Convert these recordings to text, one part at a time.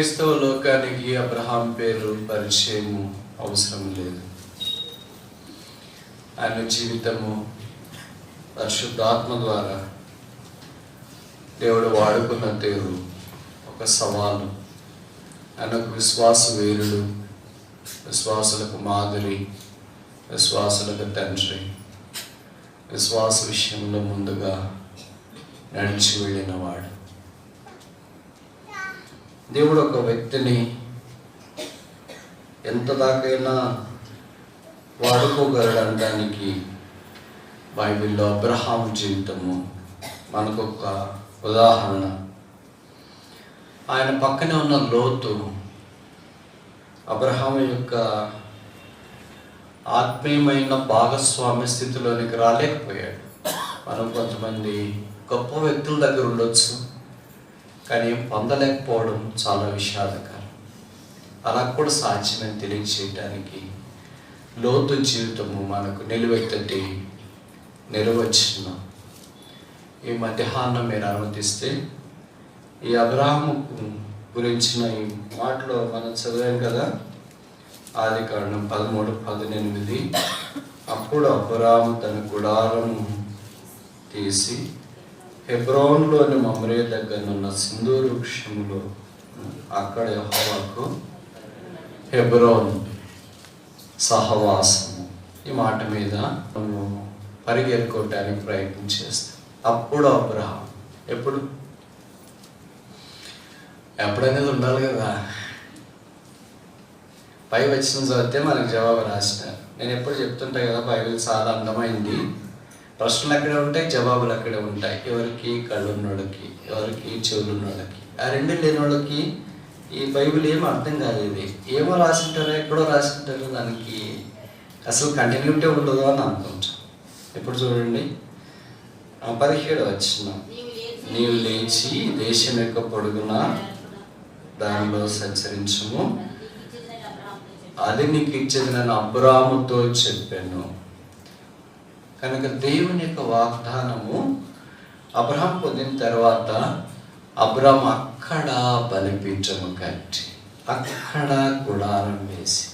క్రైస్తవ లోకానికి అబ్రహాం పేరు పరిచయం అవసరం లేదు. ఆయన జీవితము పరిశుద్ధాత్మ ద్వారా దేవుడు వాడుకున్న తీరు ఒక సవాలు. ఆయన ఒక విశ్వాస వీరుడు, విశ్వాసులకు మాదిరి, విశ్వాసులకు తండ్రి, విశ్వాస విషయంలో ముందుగా నడిచి వెళ్ళినవాడు. దేవుడు ఒక వ్యక్తిని ఎంత దాకైనా వాడుకోగలడానికి బైబిల్లో అబ్రహాం జీవితము మనకొక ఉదాహరణ. ఆయన పక్కనే ఉన్న లోతు అబ్రహాం యొక్క ఆత్మీయమైన భాగస్వామ్య స్థితిలోనికి రాలేకపోయాడు. మనం కొంతమంది గొప్ప వ్యక్తుల దగ్గర ఉండొచ్చు, కానీ పొందలేకపోవడం చాలా విషాదకరం. అలా కూడా సాధ్యమని తెలియచేయడానికి లోతు జీవితము మనకు నిలువెత్తటి నిర్వచనం. ఈ మధ్యాహ్నం మీరు అనుమతిస్తే ఈ అబ్రహాము గురించిన ఈ మాటలో మనం చదివాం కదా, ఆదికాండం 13:18. అప్పుడు అబ్రహాము తన గుడారం తీసి హెబ్రోన్లోని మమ్రే దగ్గరనున్న సింధూరు వృక్షములో, అక్కడ యెహోవాకు హెబ్రోన్ సహవాసము, ఈ మాట మీద మనం పరిగెత్తుకోవడానికి ప్రయత్నం చేస్తాం. అప్పుడు అబ్రహాం ఎప్పుడనేది ఉండాలి కదా. పై వచ్చిన చదివితే మనకు జవాబు రాసినారు. నేను ఎప్పుడు చెప్తుంటా కదా, బైబిల్ చాలా అందమైంది. ప్రశ్నలు అక్కడే ఉంటాయి, జవాబులు అక్కడే ఉంటాయి. ఎవరికి కళ్ళు ఉన్నోళ్ళకి, ఎవరికి చెవులు ఉన్నోళ్ళకి. ఆ రెండు లేని వాళ్ళకి ఈ బైబిల్ ఏం అర్థం కాలేదు. ఏమో రాసింటారో ఎక్కడో రాసింటారో, దానికి అసలు కంటిన్యూటీ ఉండదు అని అనుకుంటాం. ఇప్పుడు చూడండి 17 వచనం. నీవు లేచి దేశం యొక్క పొడుగున దానిలో సంచరించుము, అది నీకు ఇచ్చేది నేను అబ్రాముతో చెప్పాను. కనుక దేవుని యొక్క వాగ్దానము అబ్రహాం పొందిన తర్వాత అబ్రహాం అక్కడ బలిపీఠము కట్టి, అక్కడ గుడారం వేసి,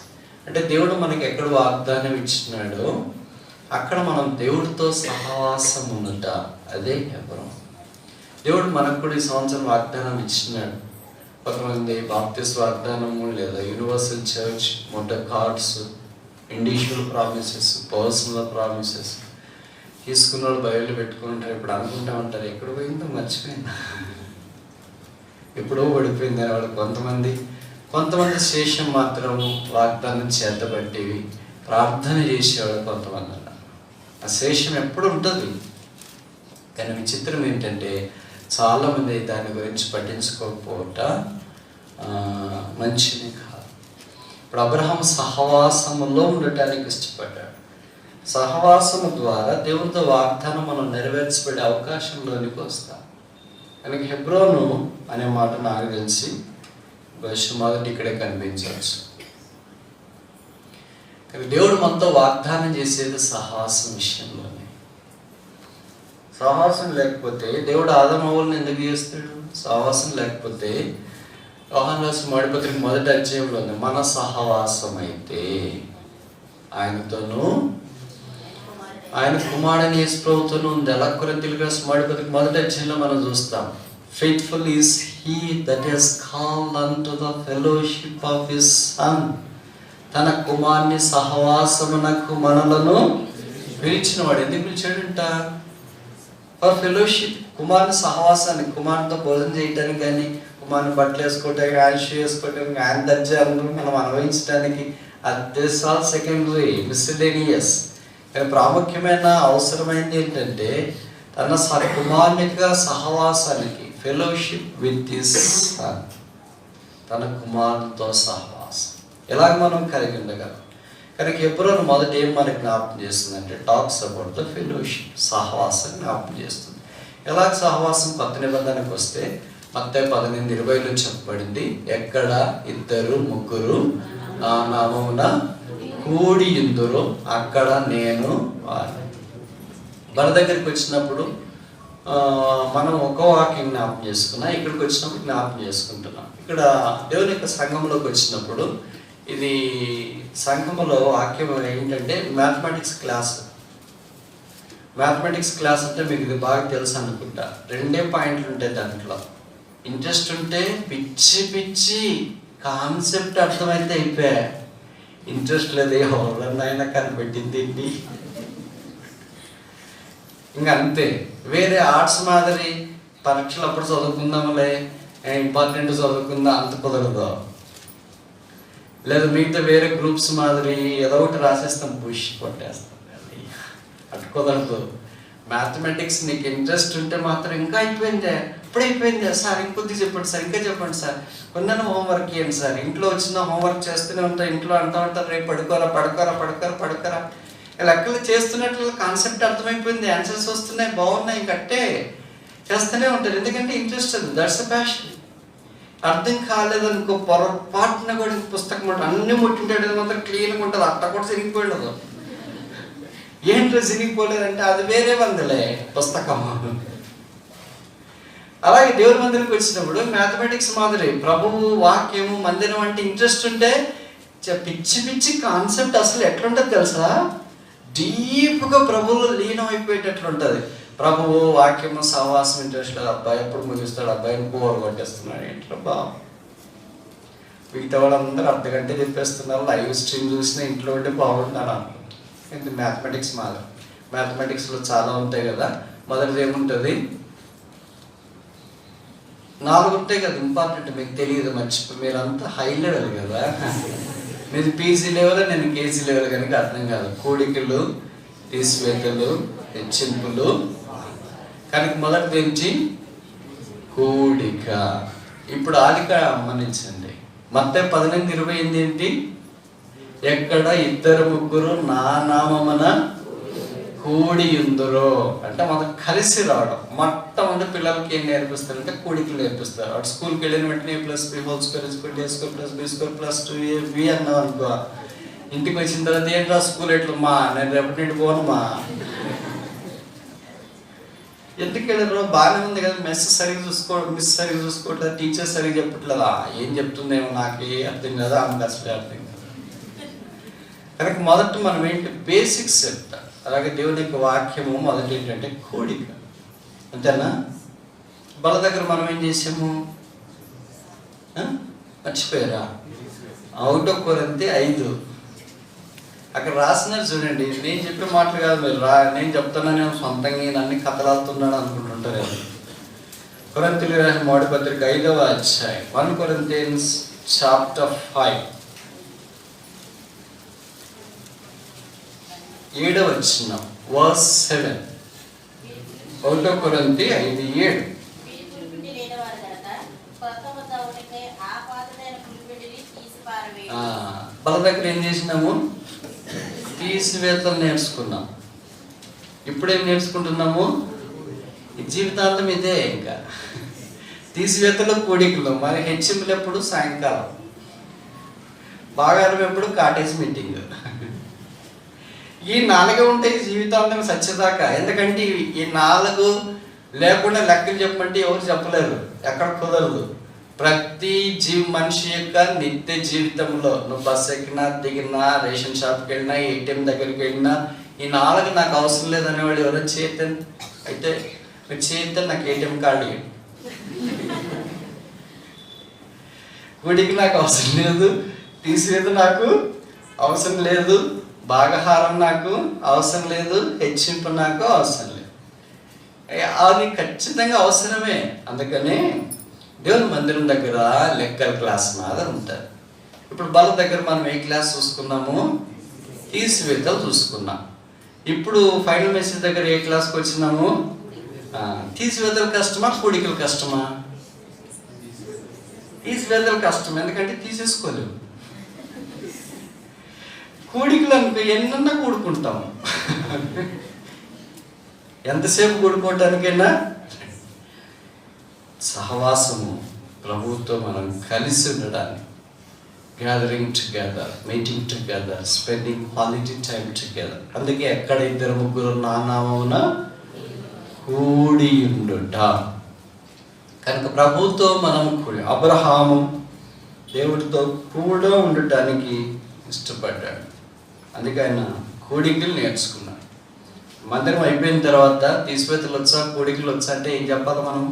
అంటే దేవుడు మనకి ఎక్కడ వాగ్దానం ఇచ్చినాడో అక్కడ మనం దేవుడితో సహవాసం ఉన్నట, అదే అబ్రహాం. దేవుడు మనకు కూడా ఈ సంవత్సరం వాగ్దానం ఇచ్చినాడు. కొంతమంది బాప్టిస్ట్ వాగ్దానము లేదా యూనివర్సల్ చర్చ్, మొట్ట cards, individual promises, personal promises తీసుకున్న వాళ్ళు బయలు పెట్టుకుంటారు. ఇప్పుడు అనుకుంటా ఉంటారు, ఎక్కడ పోయిందో మర్చిపోయిందా, ఎప్పుడో పడిపోయింది వాళ్ళు. కొంతమంది శేషం మాత్రం వాగ్దానం చేతబట్టేవి, ప్రార్థన చేసేవాళ్ళు కొంతమంది అన్నారు. ఆ శేషం ఎప్పుడు ఉంటుంది. కానీ విచిత్రం ఏంటంటే చాలామంది దాని గురించి పట్టించుకోకపోవట మంచిది కాదు. ఇప్పుడు అబ్రహాం సహవాసములో ఉండటానికి ఇష్టపడ్డాడు. సహవాసము ద్వారా దేవునితో వాగ్దానం మనం నెరవేర్చబడే అవకాశంలోనికి వస్తాం. కనుక హెబ్రోను అనే మాట నాకు తెలిసి బహుశా మొదటి ఇక్కడే కనిపించవచ్చు. కానీ దేవుడు మనతో వాగ్దానం చేసేది సహవాసం విషయంలోనే. సహవాసం లేకపోతే దేవుడు ఆదమవులను ఎందుకు చేస్తాడు? సహవాసం లేకపోతే యోహాను రాసిన మొదటి పత్రిక 1వ అధ్యాయంలోనే మన సహవాసం అయితే ఆయనతోనూ ఆయన కుమారుడైన యేసు ప్రభువుతోనూ ఉంది. అలా కొరింథీయులకు రాసిన మొదటి పత్రిక 1వ అధ్యాయంలో మనం చూస్తాం. Faithful is he that has called unto the fellowship of his son. తన కుమారుని సహవాసమునకు మనలను పిలిచినవాడు. ఎందుకు పిలిచాడంట? For fellowship. కుమారుని సహవాసానికి, కుమారునితో భోజనం చేయటానికి, కానీ కుమారుని బట్టలు వేసుకోవటానికి, ఆయన షూ వేసుకోవటానికి, ఆయన దర్జాలను మనం అనుభవించడానికి, దిస్ ఆల్ సెకండరీ, మిస్సిలేనియస్. కానీ ప్రాముఖ్యమైన అవసరమైనది ఏంటంటే తన కుమారునిగా సహవాసానికి, ఫెలోషిప్ విత్ హిస్ సన్, తన కుమారునితో సహవాసం. ఎలాగ మనం కలిగి ఉండగలం? కనుక హెబ్రోను మొదట ఏం మనకి జ్ఞాపకం చేస్తుందంటే టాక్స్ అబౌట్ ద ఫెలోషిప్, సహవాసం జ్ఞాపకం చేస్తుంది. ఎలాగ సహవాసం? కొత్త నిబంధనకు వస్తే మత్తయి 18:20 చెప్పబడింది, ఎక్కడ 2-3 నా నామమున కూడి ఇందురు అక్కడ నేను వారిని. మన దగ్గరికి వచ్చినప్పుడు మనం ఒక వాక్యం జ్ఞాపకం చేసుకున్నాం, ఇక్కడికి వచ్చినప్పుడు జ్ఞాపకం చేసుకుంటున్నాం. ఇక్కడ దేవుని యొక్క సంఘంలోకి వచ్చినప్పుడు ఇది సంఘంలో వాక్యం ఏంటంటే మ్యాథమెటిక్స్ క్లాస్. మ్యాథమెటిక్స్ క్లాస్ అంటే మీకు ఇది బాగా తెలుసు అనుకుంటా. 2 పాయింట్లు ఉంటాయి దాంట్లో. ఇంట్రెస్ట్ ఉంటే పిచ్చి పిచ్చి కాన్సెప్ట్ అర్థమైతే అయిపోయా. ఇంట్రెస్ట్ లేదు, ఎవరన్నా కనిపెట్టింది ఇంకా అంతే. వేరే ఆర్ట్స్ మాదిరి పరీక్షలు అప్పుడు చదువుకుందాంలే, ఇంపార్టెంట్ చదువుకుందా అంత కుదరదు. లేదా మిగతా వేరే గ్రూప్స్ మాదిరి ఏదో ఒకటి రాసేస్తాం, పుష్ కొట్టేస్తాం, అది అటు కుదరదు. మ్యాథమెటిక్స్ నీకు ఇంట్రెస్ట్ ఉంటే మాత్రం ఇంకా అయిపోయిందే, ఇప్పుడు అయిపోయిందే సార్, ఇంకొద్ది చెప్పండి సార్, ఇంకా చెప్పండి సార్, కొన్న హోంవర్క్ ఇవ్వండి సార్. ఇంట్లో వచ్చిన హోంవర్క్ చేస్తూనే ఉంటారు, ఇంట్లో అంటూ ఉంటారు రేపు పడుకోరా పడుకోరా పడుకోరా పడుకోరా. లెక్కలు చేస్తున్నట్లు కాన్సెప్ట్ అర్థమైపోయింది, ఆన్సర్స్ వస్తున్నాయి, బాగున్నాయి, కట్టే చేస్తూనే ఉంటారు. ఎందుకంటే ఇంట్రెస్ట్ అది, దట్స్ అ ప్యాషన్. అర్థం కాలేదనుకో పొరపాటున కూడా పుస్తకం ఉంటుంది, అన్ని ముట్టింటాడు మాత్రం క్లీన్గా ఉంటుంది, అట్ట కూడా చిరిగిపోయినదు. ఏంటో చిరిగిపోలేదంటే అది వేరే మందులే పుస్తకం. అలాగే దేవుని మందిరికి వచ్చినప్పుడు మ్యాథమెటిక్స్ మాదిరి ప్రభువు వాక్యము మందిరం అంటే ఇంట్రెస్ట్ ఉంటే పిచ్చి పిచ్చి కాన్సెప్ట్ అసలు ఎట్లుంటుంది తెలుసా, డీప్గా ప్రభువులో లీనం అయిపోయేటట్లు ఉంటుంది. ప్రభువు వాక్యము సహవాసం ఇంట్రెస్ట్, అబ్బాయి ఎప్పుడు ముగిస్తాడు, అబ్బాయిని బోర్ కొట్టేస్తున్నాడు, ఇంట్లో బాగు. మిగతా వాళ్ళందరూ అర్ధగంట చెప్పేస్తున్నారు, లైవ్ స్ట్రీమ్ చూసిన ఇంట్లో ఉంటే బాగుంటాను. ఇది మ్యాథమెటిక్స్ మాదిరి. మ్యాథమెటిక్స్లో చాలా ఉంటాయి కదా. మొదటిది ఏముంటుంది, 4 ఉంటాయి కదా ఇంపార్టెంట్, మీకు తెలియదు, మర్చిపోయి మీరంతా హై లెవెల్ కదా, మీది పీజీ లెవెల్, నేను కేజీ లెవెల్ కనుక అర్థం కాదు. కూడికలు, తీసివేతలు, హెచ్చింపులు. కనుక మొదటిది ఏంటి, కూడిక. ఇప్పుడు ఆదిక గమనించండి, మత్తయి 18:28 ఏంటి, ఎక్కడ 2-3 నా నామమున కూడి ఉందరో అంటే మనం కలిసి రావడం. మొట్టమొదటి పిల్లలకి ఏం నేర్పిస్తారంటే కూడికలు నేర్పిస్తారు. అటు స్కూల్కి వెళ్ళిన వెంటనే +B²+A²+B² అన్నాం అనుకో, ఇంటికి వచ్చిన తర్వాత ఏంట్రా స్కూల్ ఎట్లు మా, నేను రేపటి నుండి పోను మా. ఎందుకు వెళ్ళారు, బాగానే ఉంది కదా, మిస్ సరిగ్గా చూసుకోవట్లేదు, టీచర్ సరిగ్గా చెప్పట్లేదా, ఏం చెప్తుందేమో నాకు అర్థం కదా, ఆమెకు అసలే అర్థం కదా. కనుక మొదట మనం ఏంటి బేసిక్స్ చెప్తాం. అలాగే దేవుని యొక్క వాక్యము మొదటి ఏంటంటే కోడిక, అంతేనా. బల దగ్గర మనం ఏం చేసాము, మర్చిపోయారా, 1 కొరింథీ 5 అక్కడ రాసినారు చూడండి. నేను చెప్పే మాటలు కాదు, మీరు నేను చెప్తున్నాను సొంతంగా నన్ను కథలాడుతున్నాడు అనుకుంటుంటారు. కొరింథీయులకు రాసిన మొదటి పత్రిక 5వ అధ్యాయం 1 Corinthians chapter 5 7వ వచనం verse 7. 1 కొరింథీ 5:7. బల దగ్గర ఏం చేసినాము, తీసివేతలు నేర్చుకున్నాం. ఇప్పుడేం నేర్చుకుంటున్నాము, జీవితాంతం ఇదే. ఇంకా తీసివేతలు, కూడికలు. మరి హెచ్చింపులు ఎప్పుడు, సాయంకాలం. బాగారం ఎప్పుడు, కాటేజ్ మీటింగ్. ఈ 4 ఉంటాయి జీవితాంతం సత్యదాకా. ఎందుకంటే ఈ 4 లేకుండా లెక్కలు చెప్పమంటే ఎవరు చెప్పలేరు, ఎక్కడ కుదరదు. ప్రతి మనిషి యొక్క నిత్య జీవితంలో నువ్వు బస్సు ఎక్కినా, దిగినా, రేషన్ షాప్కి వెళ్ళినా, ఏటీఎం దగ్గరికి వెళ్ళినా, ఈ 4 నాకు అవసరం లేదనేవాడు ఎవరో చేద్దాం. అయితే మీరు చేద్దాం, నాకు ఏటీఎం కార్డు ఇవ్వండి. గుడికి నాకు అవసరం లేదు, తీసివేత నాకు అవసరం లేదు, భాగహారం నాకు అవసరం లేదు, హెచ్చింపు నాకు అవసరం లేదు. అది ఖచ్చితంగా అవసరమే. అందుకనే దేవుని మందిరం దగ్గర లెక్కల క్లాస్ మాదిరి ఉంటుంది. ఇప్పుడు బల దగ్గర మనం ఏ క్లాస్ చూసుకున్నాము, తీసివేతలు చూసుకున్నాం. ఇప్పుడు ఫైనల్ మెసేజ్ దగ్గర ఏ క్లాస్కి వచ్చినాము, తీసివేతలు కష్టమా, కూడికలు కష్టమా? తీసివేతలు కష్టం, ఎందుకంటే తీసేసుకోలేము. కూడికలు అనుకో ఎన్నన్నా కూడుకుంటాము, ఎంతసేపు కూడుకోవటానికైనా. సహవాసము, ప్రభువుతో మనం కలిసి ఉండడానికి, gathering together, meeting together, spending quality time together. అందుకే ఎక్కడ 2-3 నా నామమున కూడి ఉండుట. కనుక ప్రభుతో మనం అబ్రహాము దేవుడితో కూడా ఉండటానికి ఇష్టపడ్డాడు. అందుకే ఆయన కూడికలు నేర్చుకున్నాడు. మందిరం అయిపోయిన తర్వాత తీసివేతలు వచ్చా కూడికలు వచ్చా అంటే ఏం చెప్పాలి మనం?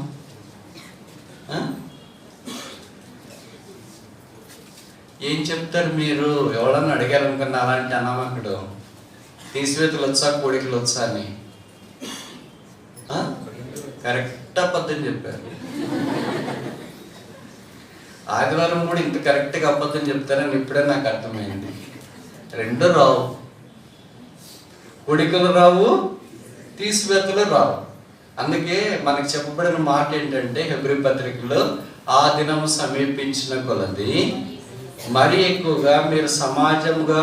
ఏం చెప్తారు మీరు? ఎవరన్నా అడిగారు అనుకున్నా అలాంటి అనామకుడు తీసివేతలు వచ్చా కూడికలు వచ్చా అని కరెక్ట్ అబద్ధం చెప్పారు. ఆదివారం కూడా ఇంత కరెక్ట్గా అబద్ధం చెప్తారని ఇప్పుడే నాకు అర్థమైంది. రెండు రావు, కూడికలు రావు, తీసివేతలు రావు. అందుకే మనకు చెప్పబడిన మాట ఏంటంటే హెబ్రీ పత్రికలో ఆ దినము సమీపించిన కొలది మరి ఎక్కువగా మీరు సమాజముగా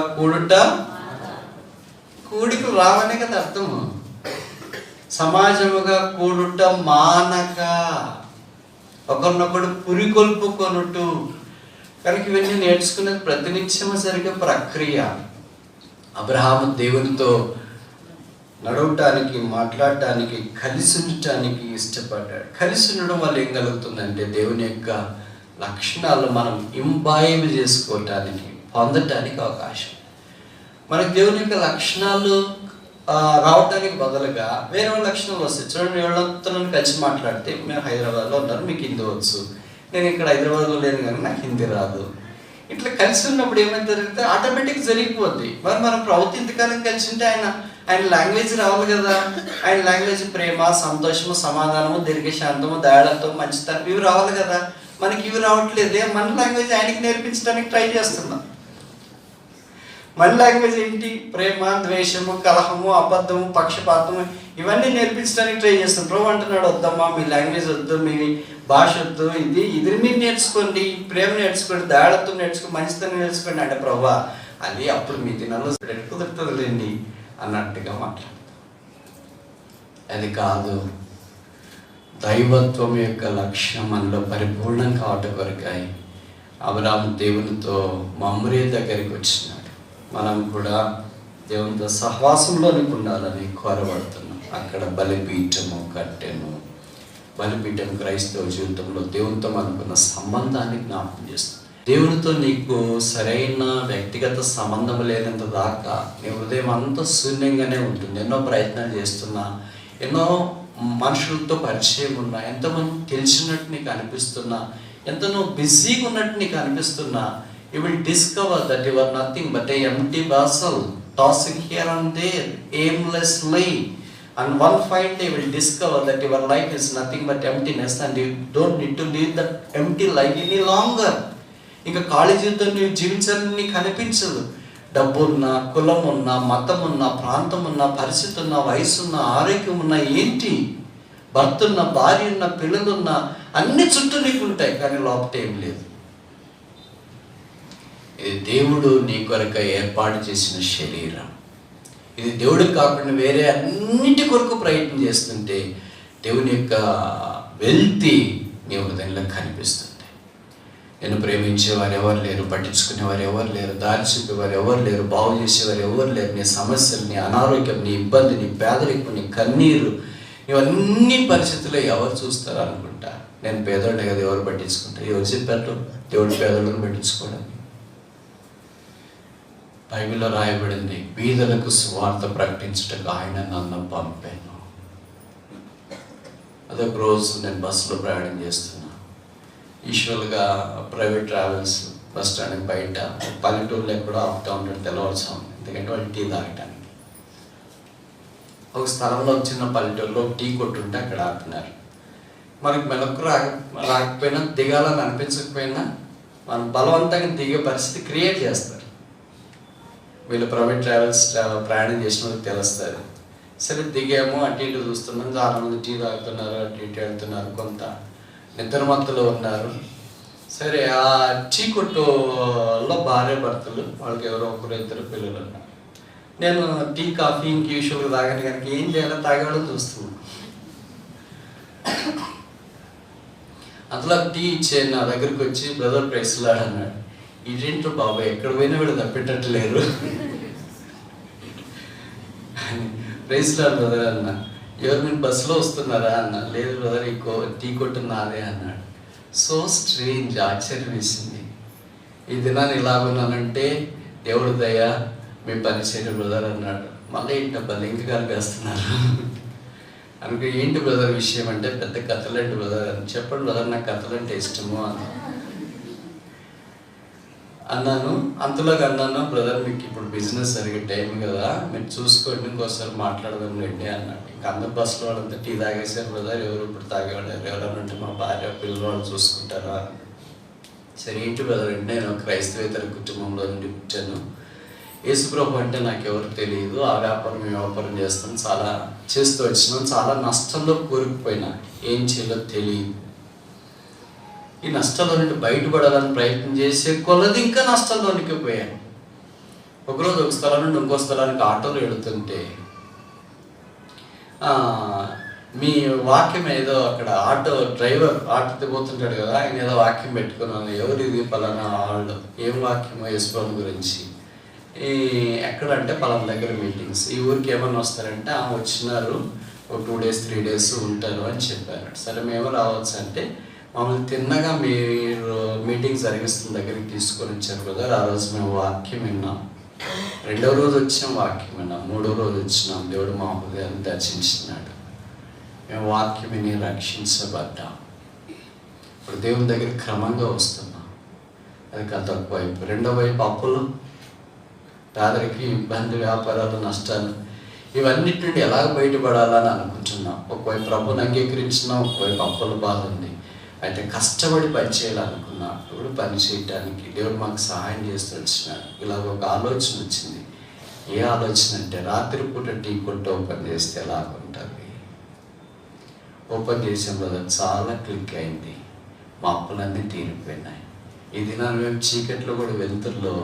కూడికలు రావనే కదా అర్థము. సమాజముగా కూడుట మానక ఒకరినొకడు పురికొల్పుకొనుటు. కనుక ఇవన్నీ నేర్చుకునేది ప్రతినిత్యము జరిగే ప్రక్రియ. అబ్రహాము దేవునితో నడవటానికి, మాట్లాడటానికి, కలిసి ఉండటానికి ఇష్టపడ్డాడు. కలిసి ఉండడం వల్ల ఏం కలుగుతుందంటే దేవుని యొక్క లక్షణాలు మనం ఇంబైబ్ చేసుకోవటానికి, పొందటానికి అవకాశం. మనకు దేవుని యొక్క లక్షణాలు రావడానికి బదులుగా వేరే లక్షణాలు వస్తాయి. చూడండి, ఎవరితో కలిసి మాట్లాడితే మేము హైదరాబాద్లో ఉన్నారు, మీకు హిందీ వచ్చు, నేను ఇక్కడ హైదరాబాద్లో లేను కానీ నాకు హిందీ రాదు. ఇట్లా కలిసి ఉన్నప్పుడు ఏమైతే జరిగితే ఆటోమేటిక్ జరిగిపోద్ది. మరి మనం ప్రభుత్వం ఇంతకాలం కలిసి ఉంటే ఆయన లాంగ్వేజ్ రావాలి కదా. ఆయన లాంగ్వేజ్ ప్రేమ, సంతోషము, సమాధానము, దీర్ఘశాంతము, దయాళత్వం, మంచితనం ఇవి రావాలి కదా. మనకి ఇవి రావట్లేదే. మన లాంగ్వేజ్ ఆయనకి నేర్పించడానికి ట్రై చేస్తున్నాం. మన లాంగ్వేజ్ ఏంటి? ప్రేమ, ద్వేషము, కలహము, అబద్ధము, పక్షపాతము ఇవన్నీ నేర్పించడానికి ట్రై చేస్తాం. ప్రభు అంటున్నాడు, వద్దమ్మా మీ లాంగ్వేజ్ వద్దు, మీ భాష వద్దు, ఇది మీరు నేర్చుకోండి, ప్రేమ నేర్చుకోండి, దయాళత్వం నేర్చుకోండి, మంచితనం నేర్చుకోండి అంటే ప్రభా అది అప్పుడు మీ దినాల్లో కుదురుతుందిలేండి అన్నట్టుగా మాట్లాడతాం. అది కాదు. దైవత్వం యొక్క లక్ష్యం మనలో పరిపూర్ణం కావటం కొరకాయి అబ్రాహాము దేవునితో మమ్రే దగ్గరికి వచ్చినాడు. మనం కూడా దేవునితో సహవాసంలోనికి ఉండాలని కోరబడుతున్నాం. అక్కడ బలిపీఠము కట్టెను. బలిపీఠం క్రైస్తవ జీవితంలో దేవునితో మనకున్న సంబంధాన్ని జ్ఞాపకం చేస్తుంది. దేవునితో నీకు సరైన వ్యక్తిగత సంబంధం లేనంత దాకా నీ హృదయం అంతా శూన్యంగానే ఉంటుంది. ఎన్నో ప్రయత్నాలు చేస్తున్నా, ఎన్నో మనుషులతో పరిచయం ఉన్నా, ఎంతోమంది తెలిసినట్టు నీకు అనిపిస్తున్నా, ఎంత నువ్వు బిజీగా ఉన్నట్టు నీకు అనిపిస్తున్నా, you will discover that you are nothing but a empty vessel tossing here and there aimlessly, and one fine day you will discover that your life is nothing but emptiness and you don't need to live that empty life any longer. ఇంకా ఖాళీ జీవితం నువ్వు జీవించాలని నీకు అనిపించదు. డబ్బున్నా, కులం ఉన్నా, మతం ఉన్నా, ప్రాంతం ఉన్నా, పరిస్థితి ఉన్నా, వయసు ఉన్నా, ఆరోగ్యం ఉన్నా, ఏంటి భర్త ఉన్నా, భార్య ఉన్నా, పిల్లలున్నా అన్ని చుట్టూ నీకు ఉంటాయి, కానీ లోపల ఏం లేదు. ఇది దేవుడు నీ కొరకు ఏర్పాటు చేసిన శరీరం. ఇది దేవుడికి కాకుండా వేరే అన్నిటి కొరకు ప్రయత్నం చేస్తుంటే దేవుని యొక్క వెల్తి నీ హృదయంలో కనిపిస్తుంది. నేను ప్రేమించేవారు ఎవరు లేరు, పట్టించుకునేవారు ఎవరు లేరు, దారి చూపేవారు ఎవరు లేరు, బాగు చేసేవారు ఎవరు లేరు. నీ సమస్యలు, నీ అనారోగ్యం, నీ ఇబ్బంది, నీ పేదరికం, నీ కన్నీరు, ఇవన్నీ పరిస్థితుల్లో ఎవరు చూస్తారు అనుకుంటా. నేను పేదోడే కదా, ఎవరు పట్టించుకుంటారు? ఎవరు చెప్పారు దేవుడు పేదోళ్ళని పట్టించుకోవడం? బైబిల్లో రాయబడింది, బీదలకు సువార్త ప్రకటించటకు ఆయన నన్ను పంపాను. అదొక రోజు నేను బస్సులో ప్రయాణం చేస్తున్నా. యూజువల్గా ప్రైవేట్ ట్రావెల్స్ బస్ స్టాండ్కి బయట పల్లెటూరులో ఎక్కడో ఆపుతూ ఉంటాడు తెల్లవారుసాం, ఎందుకంటే వాళ్ళు టీ తాగటానికి. ఒక స్థలంలో చిన్న పల్లెటూరులో టీ కొట్టుంటే అక్కడ ఆపినారు. మనకి మెలకు రాకపోయినా, దిగాలని అనిపించకపోయినా మనం బలవంతంగా దిగే పరిస్థితి క్రియేట్ చేస్తారు. వీళ్ళు ప్రైవేట్ ట్రావెల్స్ ప్రయాణం చేసిన వాళ్ళకి తెలుస్తుంది. సరే దిగాము, అటు ఇటు చూస్తున్నాం, చాలామంది టీ తాగుతున్నారు, అటు ఇటు వెళ్తున్నారు, కొంత నిద్రమత్తులో ఉన్నారు. సరే ఆ టీ కొట్టులో భార్య భర్తలు, వాళ్ళకి ఎవరో ఒకరు ఇద్దరు పిల్లలు ఉన్నారు. నేను టీ కాఫీ ఇంక యూజువల్గా తాగాను కనుక ఏం చేయాలో తాగేవాళ్ళని చూస్తున్నాను. అందులో టీ ఇచ్చే నా దగ్గరికి వచ్చి బ్రదర్ ప్రైస్లాడ్ అన్నాడు. ఇదేంటో బాబాయ్ ఎక్కడ పోయినా వీళ్ళు తప్పెట్టట్లేరు. ప్రైస్లాడ్ బ్రదర్ అన్న, ఎవరు మీరు బస్సులో వస్తున్నారా అన్న. లేదు బ్రదర్, ఈ టీ కొట్టు నాదే అన్నాడు. సో స్ట్రేంజ్, ఆశ్చర్యం వేసింది. ఈ దినాన్ని ఇలాగున్నానంటే దేవుడు దయ, మీ పని చేయడం బ్రదర్ అన్నాడు. మళ్ళీ ఏంటబ్బా లింక్ కలిపేస్తున్నారు అనుకో. ఏంటి బ్రదర్ విషయం అంటే, పెద్ద కథలండి బ్రదర్ అని. చెప్పండి బ్రదర్, నాకు కథలంటే ఇష్టము అన్నాను. అంతలోకి అన్నాను, బ్రదర్ మీకు ఇప్పుడు బిజినెస్ జరిగే టైం కదా, మీరు చూసుకోండి, ఇంకోసారి మాట్లాడదాం రండి అన్నాడు. ఇంకా అందరు బస్సులో వాళ్ళంతా టీ తాగేసారు. బ్రదర్ ఎవరు ఇప్పుడు తాగేవాళ్ళు, ఎవరన్నా ఉంటే మా భార్య పిల్లలు వాళ్ళు చూసుకుంటారా. సరే ఏంటి బ్రదర్ అంటే, నేను క్రైస్తవేతర కుటుంబంలో నుండి పుట్టాను. యేసుప్రభు అంటే నాకు ఎవరు తెలియదు, ఆ వ్యాపారం చేస్తాను, చాలా చేస్తూ వచ్చినాను, చాలా నష్టంలో కూరుకుపోయినా, ఏం చేయాలో తెలియదు. ఈ నష్టాల్లో నుండి బయటపడాలని ప్రయత్నం చేసే కొలది ఇంకా నష్టాల్లోనికి పోయాను. ఒకరోజు ఒక స్థలం నుండి ఇంకో స్థలానికి ఆటోలో వెళుతుంటే మీ వాక్యం ఏదో అక్కడ ఆటో డ్రైవర్ ఆటో పోతుంటాడు కదా, ఆయన ఏదో వాక్యం పెట్టుకున్నాను. ఎవరు ఇది పలానా వాళ్ళు, ఏం వాక్యమో యేసుప్రభు గురించి. ఎక్కడంటే పలానా దగ్గర మీటింగ్స్, ఈ ఊరికి ఏమన్నా వస్తారంటే వచ్చినారు, ఒక 2 days 3 days ఉంటారు అని చెప్పారు. సరే మేము రావచ్చు అంటే, మమ్మల్ని తిన్నగా మీరు మీటింగ్ జరిగిస్తున్న దగ్గరికి తీసుకొని వచ్చారు బ్రదర్. ఆ రోజు మేము వాక్యం విన్నాం. 2వ రోజు వచ్చాం, వాక్యం విన్నాం. 3వ రోజు వచ్చినాం, దేవుడు మా హృదయాన్ని దర్శించినాడు. మేము వాక్యం విని రక్షించబడ్డాం. ఇప్పుడు దేవుని దగ్గర క్రమంగా వస్తున్నాం. అది అదొక వైపు. 2వ వైపు అప్పులు, పేదరికి ఇబ్బంది, వ్యాపారాలు, నష్టాలు, ఇవన్నిటి నుండి ఎలాగ బయటపడాలని అనుకుంటున్నాం. ఒకవైపు ప్రభుని అంగీకరించినాం, ఒకవైపు అప్పుల బాధ ఉంది. అయితే కష్టపడి పని చేయాలనుకున్నప్పుడు పని చేయడానికి దేవుడు మాకు సహాయం చేస్తూ వచ్చినాడు. ఇలాగ ఒక ఆలోచన వచ్చింది. ఏ ఆలోచన అంటే, రాత్రిపూట టీ కొట్టు ఓపెన్ చేస్తే ఎలాగ ఉంటుంది. ఓపెన్ చేసిన బ్రదర్ చాలా క్లిక్ అయింది. మా అప్పులన్నీ తీరిపోయినాయి. ఈ దినాన్ని మేము చీకట్లో కూడా వెలుతురులో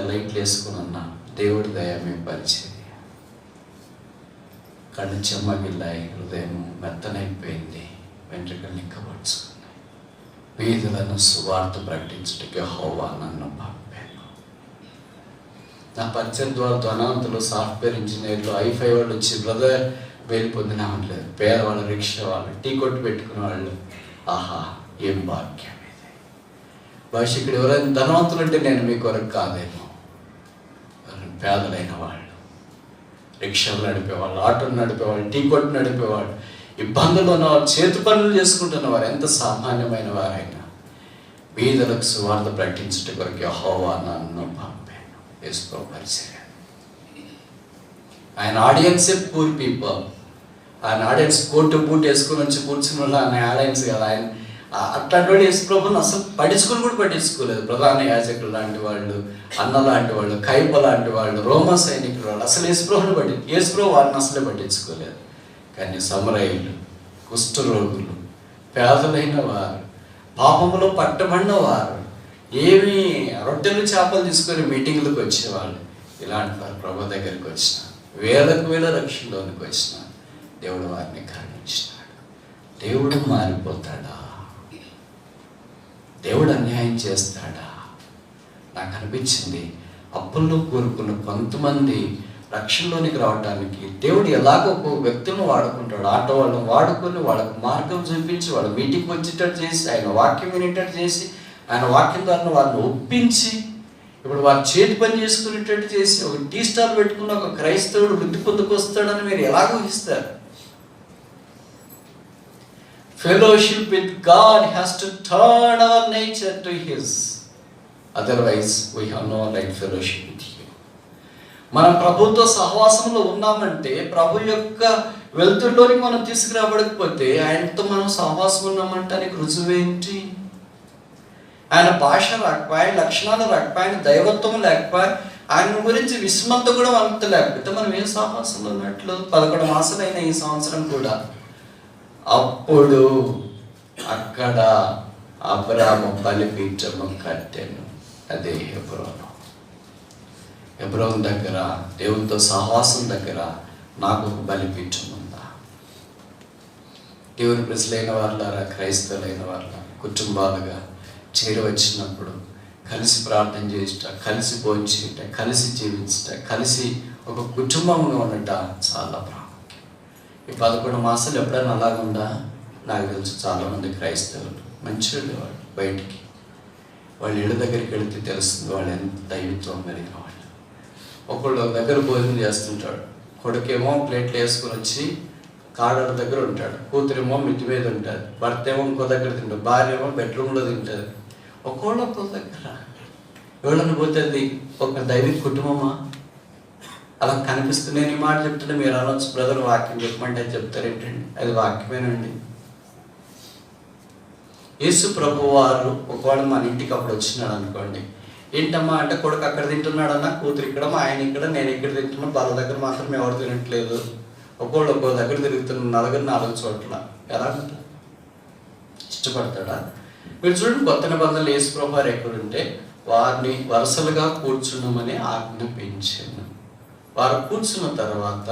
లైట్లు వేసుకుని ఉన్నాం. దేవుడి దయ మేము పరిచయం. కళ్ళు చెమ్మగిల్లాయి, హృదయం మెత్తనైపోయింది, వెంట్రుకలు నిక్కబడుచుకున్నాయి. వీధులను సువార్త ప్రకటించడానికి యెహోవా నన్ను పంపాను. నా పరిచయం ద్వారా ధనవంతులు, సాఫ్ట్వేర్ ఇంజనీర్లు, ఐఫై వాళ్ళు వచ్చి బ్రదర్ వేలు పొందిన అనలేదు. పేదవాళ్ళు, రిక్షా వాళ్ళు, టీ కొట్టు పెట్టుకునే వాళ్ళు. ఆహా, ఏం భాగ్యం ఇది. బహుశా ఇక్కడ ఎవరైనా ధనవంతులు అంటే నేను మీ కొరకు కాదేమో. పేదలైన వాళ్ళు, రిక్షాలు నడిపేవాళ్ళు, ఆటోలు నడిపేవాళ్ళు, టీ కొట్టు నడిపేవాళ్ళు, ఇబ్బందులు ఉన్నవాళ్ళు, చేతి పనులు చేసుకుంటున్నవారు, ఎంత సామాన్యమైన వారైనా బీదలకు సువార్త ప్రకటించడం కొరకు యెహోవా నన్ను పంపాను. యేసుప్రభు పరిచర్య. ఆయన ఆడియన్సే పూర్ పీపుల్. ఆయన ఆడియన్స్ కోటు బూట్ వేసుకొని వచ్చి కూర్చుని వాళ్ళు ఆయన ఆడియన్స్ కదా. ఆయన అట్లాంటి వాడు యేసుప్రభుని అసలు పట్టించుకోలేదు. ప్రధాన యాజకులు లాంటి వాళ్ళు, అన్న లాంటి వాళ్ళు, కైప లాంటి వాళ్ళు, రోమా సైనికులు వాళ్ళు అసలు యేసుప్రభు వారిని అసలే పట్టించుకోలేదు. కానీ సమరయులు, కుష్ఠరోగులు, పేదలైన వారు, పాపములో పట్టబడిన వారు, ఏమి రొట్టెలు చేపలు తీసుకొని మీటింగ్లకు వచ్చేవాళ్ళు, ఇలాంటి వారు ప్రభు దగ్గరికి వచ్చిన వేలకు వేల రక్షణలోనికి వచ్చిన దేవుడు వారిని కరుణించినాడు. దేవుడు మారిపోతాడా? దేవుడు అన్యాయం చేస్తాడా? నాకు అనిపించింది, అప్పుల్లో కూరుకున్న కొంతమంది రక్షణలోనికి రావడానికి దేవుడు ఎలాగో ఒక వ్యక్తులను వాడుకుంటాడు. ఆటో వాళ్ళని వాడుకొని వాళ్ళకు మార్గం చూపించి, వాళ్ళ మీటింగ్కి వచ్చేటట్టు చేసి, ఆయన వాక్యం వినేటట్టు చేసి, ఆయన వాక్యం ద్వారా వారిని ఒప్పించి, ఇప్పుడు వారు చేతి పని చేసుకునేటట్టు చేసి, ఒక టీ స్టాల్ పెట్టుకున్న ఒక క్రైస్తవుడు వృద్ధి పొందుకొస్తాడని మీరు ఎలాగో ఊహిస్తారు? Fellowship with God has to turn our nature to His. Otherwise, we have no right fellowship with Him. మనం ప్రభుతో సహవాసంలో ఉన్నామంటే, ప్రభు యొక్క వెలుతురులోనికి మనం తీసుకురాబడకపోతే, ఆయనతో మనం సహవాసం ఉన్నామంటానికి రుజువేంటి? ఆయన భాష రాకపోయి, ఆయన లక్షణాలు రాకపోయి, ఆయన దైవత్వం లేకపోయి, ఆయన గురించి విస్మత కూడా అంత లేకపోతే మనం ఏం సహవాసంలో ఉన్నట్లు? 11 మాసాలైన ఈ సంవత్సరం కూడా. అప్పుడు అక్కడ అబ్రాము బలిపీఠము కట్టెను. అదే హెబ్రోను దగ్గర, దేవునితో సహవాసం దగ్గర నాకు ఒక బలిపీఠం ఉందా? దేవుని ప్రజలైన వాళ్ళారా, క్రైస్తవులైన వాళ్ళ కుటుంబాలుగా చేరి వచ్చినప్పుడు కలిసి ప్రార్థన చేయుట, కలిసి భోంచేయుట, కలిసి జీవించుట, కలిసి ఒక కుటుంబంగా ఉండట చాలా ప్రాముఖ్యం. ఈ 11 మాసాలు ఎప్పుడైనా అలాగుందా? నాకు తెలుసు చాలామంది క్రైస్తవులు మంచివాళ్ళు, వాళ్ళు బయటికి వాళ్ళ ఇళ్ళ దగ్గరికి వెళితే తెలుస్తుంది వాళ్ళు ఎంత దైవత్వం కలిగిన వాళ్ళు. ఒకళ్ళు దగ్గర భోజనం చేస్తుంటాడు, కొడుకేమో ప్లేట్లు వేసుకొని వచ్చి కాడల దగ్గర ఉంటాడు, కూతురేమో మిద్ది మీద ఉంటుంది, భర్త ఏమో ఇంకో దగ్గర తింటాడు, భార్య ఏమో బెడ్రూమ్లో తింటుంది. ఒక్కో దగ్గర ఎవరన్నా పోతే అది ఒక దైవిక కుటుంబమా? అలా కనిపిస్తుంది. నేను ఈ మాట చెప్తుంటే మీరు అనొచ్చు, బ్రదర్ వాక్యం చెప్పమంటే అది చెప్తారేంటండి? అది వాక్యమేనండి. యేసు ప్రభు వారు ఒకవేళ మన ఇంటికి అప్పుడు వచ్చినాడు అనుకోండి, ఏంటమ్మా అంటే కొడుకు అక్కడ తింటున్నాడన్నా, కూతురు ఇక్కడ, మా ఆయన ఇక్కడ, నేను ఇక్కడ తింటున్నా, వాళ్ళ దగ్గర మాత్రం ఎవరు తినట్లేదు, ఒక్కో దగ్గర తిరుగుతున్న 4 చోట్ల ఎలా ఉంటుంది? ఇష్టపడతాడా? మీరు చూడండి, కొత్త నిబంధనలు యేసు ప్రభు వారు ఎక్కడుంటే వారిని వరుసలుగా కూర్చున్నామని ఆజ్ఞాపించాను. వారు కూర్చున్న తర్వాత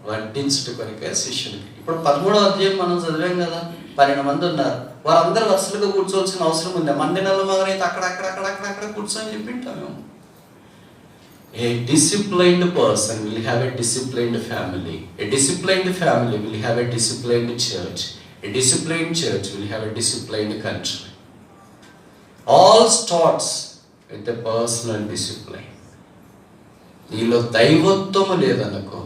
వడ్డించుట కొరికే శిష్యులకి. ఇప్పుడు 13వ అధ్యాయం మనం చదివాం కదా, 12 మంది ఉన్నారు, వారందరూ వరుసలుగా కూర్చోవలసిన అవసరం ఉంది. మంది నెల మగనైతే అక్కడ కూర్చొని చెప్పింటాం మేము. A disciplined person will have a disciplined family. A disciplined family will have a disciplined church. A disciplined church will have a disciplined country. All starts with a personal discipline. నీలో దైవత్వము లేదనుకో,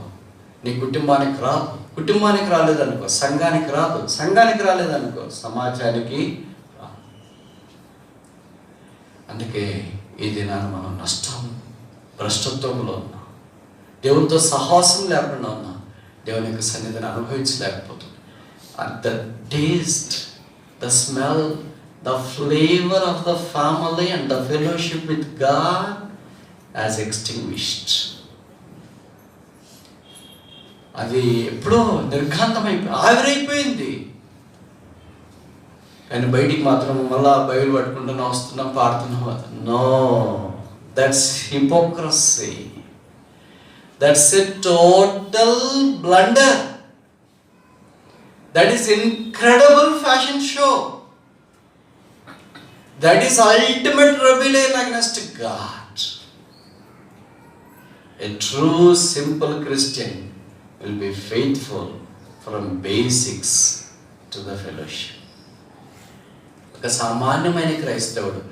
నీ కుటుంబానికి రాదు. కుటుంబానికి రాలేదనుకో, సంఘానికి రాదు. సంఘానికి రాలేదనుకో, సమాజానికి రాదు. అందుకే ఈ దినాన్ని మనం భ్రష్టత్వంలో ఉన్నాం, దేవునితో సహవాసం లేకుండా ఉన్నాం, దేవుని యొక్క సన్నిధిని అనుభవించలేకపోతున్నాం. The taste, the smell, the flavor of the family and the fellowship with God has extinguished. అది ఎప్పుడో ఆవిరైపోయింది. కానీ బయటికి మాత్రం మళ్ళా బైబిల్ పట్టుకుంటున్నా వస్తున్నాం, పాడుతున్నాం. No, that's hypocrisy. That's a total blunder. That is incredible fashion show. That is ultimate rebellion against God. A true simple Christian will be faithful from basics to the fellowship. ఒక సామాన్యమైన క్రైస్తవుడు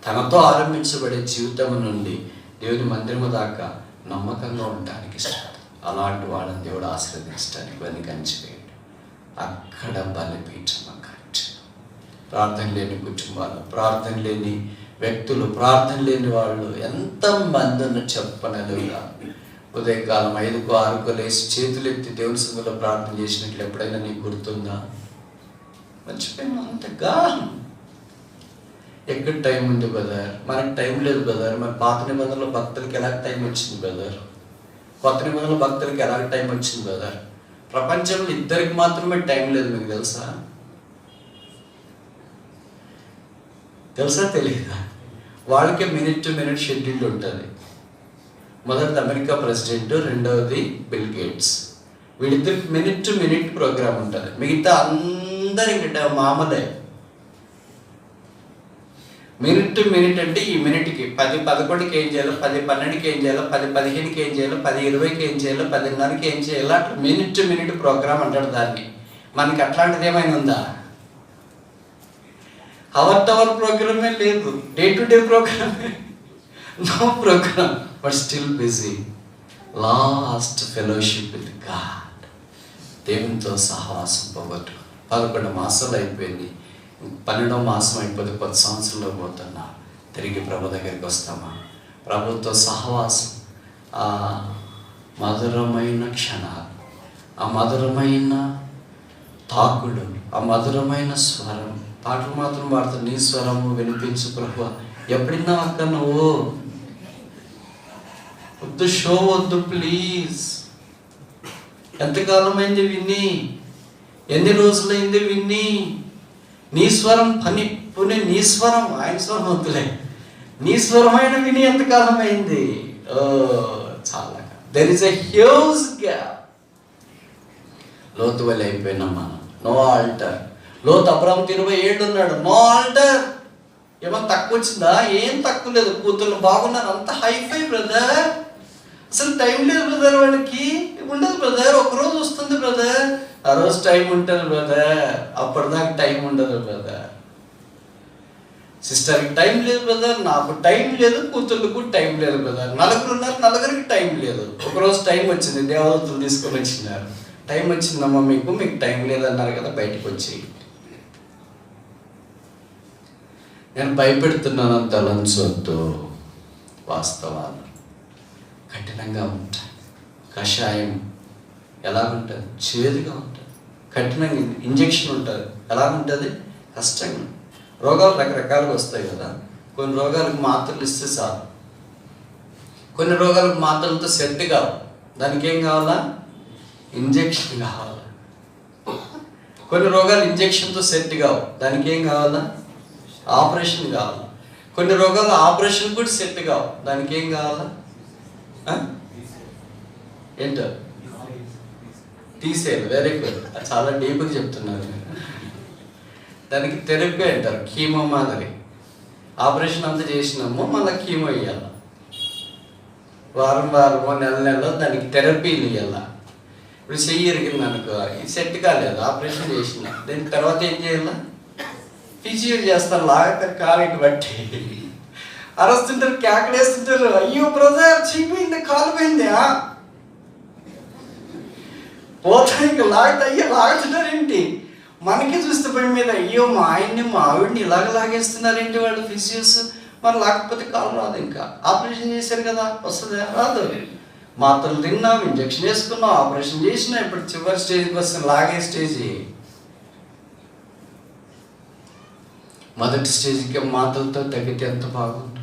తనతో ఆరంభించబడే జీవితం నుండి దేవుని మందిరము దాకా నమ్మకంగా ఉండడానికి ఇష్టపడతాడు. అలాంటి వాళ్ళని దేవుడు ఆశీర్వదించడానికి వారిని కంచివేయండి. అక్కడ బలిపీఠం కట్టు. ప్రార్థన లేని కుటుంబాలు, ప్రార్థన లేని వ్యక్తులు, ప్రార్థన లేని వాళ్ళు ఎంతమంది ఉన్న చెప్పనలుగా ఉదయకాలం 5కో 6కో లేచి చేతులు ఎత్తి దేవుని సన్నిధిలో ప్రార్థన చేసినట్లు ఎప్పుడైనా నీకు గుర్తుందా? మర్చిపోయినా అంతగా. ఎక్కడ టైం ఉంది బ్రదర్? మనకు టైం లేదు బ్రదర్. మరి పాత నిబంధనలో భక్తులకి ఎలాగ టైం వచ్చింది బ్రదర్? కొత్త నిబంధనలో భక్తులకి ఎలాగ టైం వచ్చింది బ్రదర్? ప్రపంచంలో ఇద్దరికి మాత్రమే టైం లేదు, మీకు తెలుసా? తెలియదా? వాళ్ళకే మినిట్ టు మినిట్ షెడ్యూల్ ఉంటుంది. మొదటిది అమెరికా ప్రెసిడెంట్, రెండవది బిల్ గేట్స్. వీళ్ళిద్దరికి మినిట్ టు మినిట్ ప్రోగ్రామ్ ఉంటుంది. మిగతా అందరికి మామూలే. మినిట్ టు మినిట్ అంటే ఈ మినిట్కి 10:11కి ఏం చేయాలో, 10:12కి ఏం చేయాలో, 10:15కి ఏం చేయాలో, 10:20కి ఏం చేయాలో, 10:30కి ఏం చేయాలో, అట్లా మినిట్ టు మినిట్ ప్రోగ్రామ్ అంటాడు దాన్ని. మనకి అట్లాంటిది ఏమైనా ఉందా? అవర్ టు అవర్ ప్రోగ్రామే లేదు, డే టు డే ప్రోగ్రామే. No programme, but still busy. Lost fellowship with God. దేవునితో సహవాసం పోగొట్టు. 11 మాసాలు అయిపోయింది, 12వ మాసం అయిపోతే కొత్త సంవత్సరంలో పోతున్నా. తిరిగి ప్రభు దగ్గరికి వస్తామా? ప్రభుతో సహవాసం, ఆ మధురమైన క్షణాలు, ఆ మధురమైన తాకుడు, ఆ మధురమైన స్వరం. పాటలు మాత్రం పాడుతారు, నీ స్వరము వినిపించు ప్రభు. ఎప్పుడైనా అక్క నువ్వు వద్దు, షో వద్దు ప్లీజ్. ఎంతకాలమైంది విని, ఎన్ని రోజులైంది విని. నీ స్వరం పుని నీ స్వరం, ఆయన స్వరం వద్దులే, నీ స్వరమైన విని ఎంతకాలం అయింది? చాలా. There is a huge gap. లోతు వల్ల అయిపోయినాం మనం. No altar. లోతు అబ్రాహాము 20 ఏళ్ళు ఉన్నాడు, నో ఆల్టర్. ఏమన్నా తక్కువ వచ్చిందా? ఏం తక్కువ లేదు. కూతుళ్ళు బాగున్నారు, అంత హైఫై బ్రదర్. అసలు టైం లేదు బ్రదర్, వాళ్ళకి ఉండదు బ్రదర్. ఒకరోజు వస్తుంది బ్రదర్, ఆ రోజు టైం ఉంటుంది బ్రదర్, అప్పటిదాకా టైం ఉండదు బ్రదర్. సిస్టర్కి టైం లేదు బ్రదర్, నాకు టైం లేదు, కూతుర్లకు టైం లేదు బ్రదర్. నలుగురు ఉన్నారు, నలుగురికి టైం లేదు. ఒకరోజు టైం వచ్చింది, దేవదూతలు తీసుకొని వచ్చినారు. టైం వచ్చిందమ్మా మీకు టైం లేదన్నారు కదా, బయటకు వచ్చి నేను భయపెడుతున్నాను తలంచొద్దు. వాస్తవాలు కఠినంగా ఉంటాయి. కషాయం ఎలా ఉంటుంది? చేదుగా ఉంటుంది. కఠినంగా ఇంజెక్షన్ ఉంటుంది, ఎలా ఉంటుంది? కష్టంగా. రోగాలు రకరకాలుగా వస్తాయి కదా. కొన్ని రోగాలకు మాత్రలు ఇస్తే చాలు, కొన్ని రోగాలకు మాత్రలతో సెట్ కావు. దానికి ఏం కావాలా? ఇంజెక్షన్ కావాలా. కొన్ని రోగాలు ఇంజెక్షన్తో సెట్ కావు, దానికి ఏం కావాలా? ఆపరేషన్ కావాలి. కొన్ని రోగాలు ఆపరేషన్ కూడా సెట్ కావు, దానికి ఏం కావాలా? ఏంటో తీసేయాలి. వెరీ గుడ్, చాలా డీప్గా చెప్తున్నారు. దానికి థెరపీ అంటారు, కీమో మాదిరి. ఆపరేషన్ అంతా చేసినాము, మళ్ళీ కీమో ఇవ్వాలి. వారమో నెలలో దానికి థెరపీలు ఇవ్వాలి. ఇప్పుడు చెయ్యి ఇరిగింది అనుకో, ఇది సెట్ కాలేదు, ఆపరేషన్ చేసిన, దీని తర్వాత ఏం చేయాలా? ఫిజియో చేస్తారు, లాగా కాలికి బట్టి అరుస్తుంటారు, కేకలేస్తుంటారు, అయ్యో బ్రదర్ చీపోయింది, కాలు పోయింది పోతా, ఇంకా లాగితే అయ్యో లాగుతున్నారేంటి? మనకి చూస్తే పని మీద అయ్యో మా ఆయన్ని మా ఆవిడ్ని ఇలాగ లాగేస్తున్నారేంటి వాళ్ళు ఫిజియోస్. మరి లాగకపోతే కాలు రాదు. ఇంకా ఆపరేషన్ చేశారు కదా, వస్తుందా? రాదు. మాత్రలు తిన్నాం, ఇంజక్షన్ వేసుకున్నాం, ఆపరేషన్ చేసినా, ఇప్పుడు చివరి స్టేజ్కి వస్తుంది, లాగే స్టేజ్. మొదటి స్టేజ్కి మాత్రలతో తగ్గితే ఎంత బాగుంటుంది.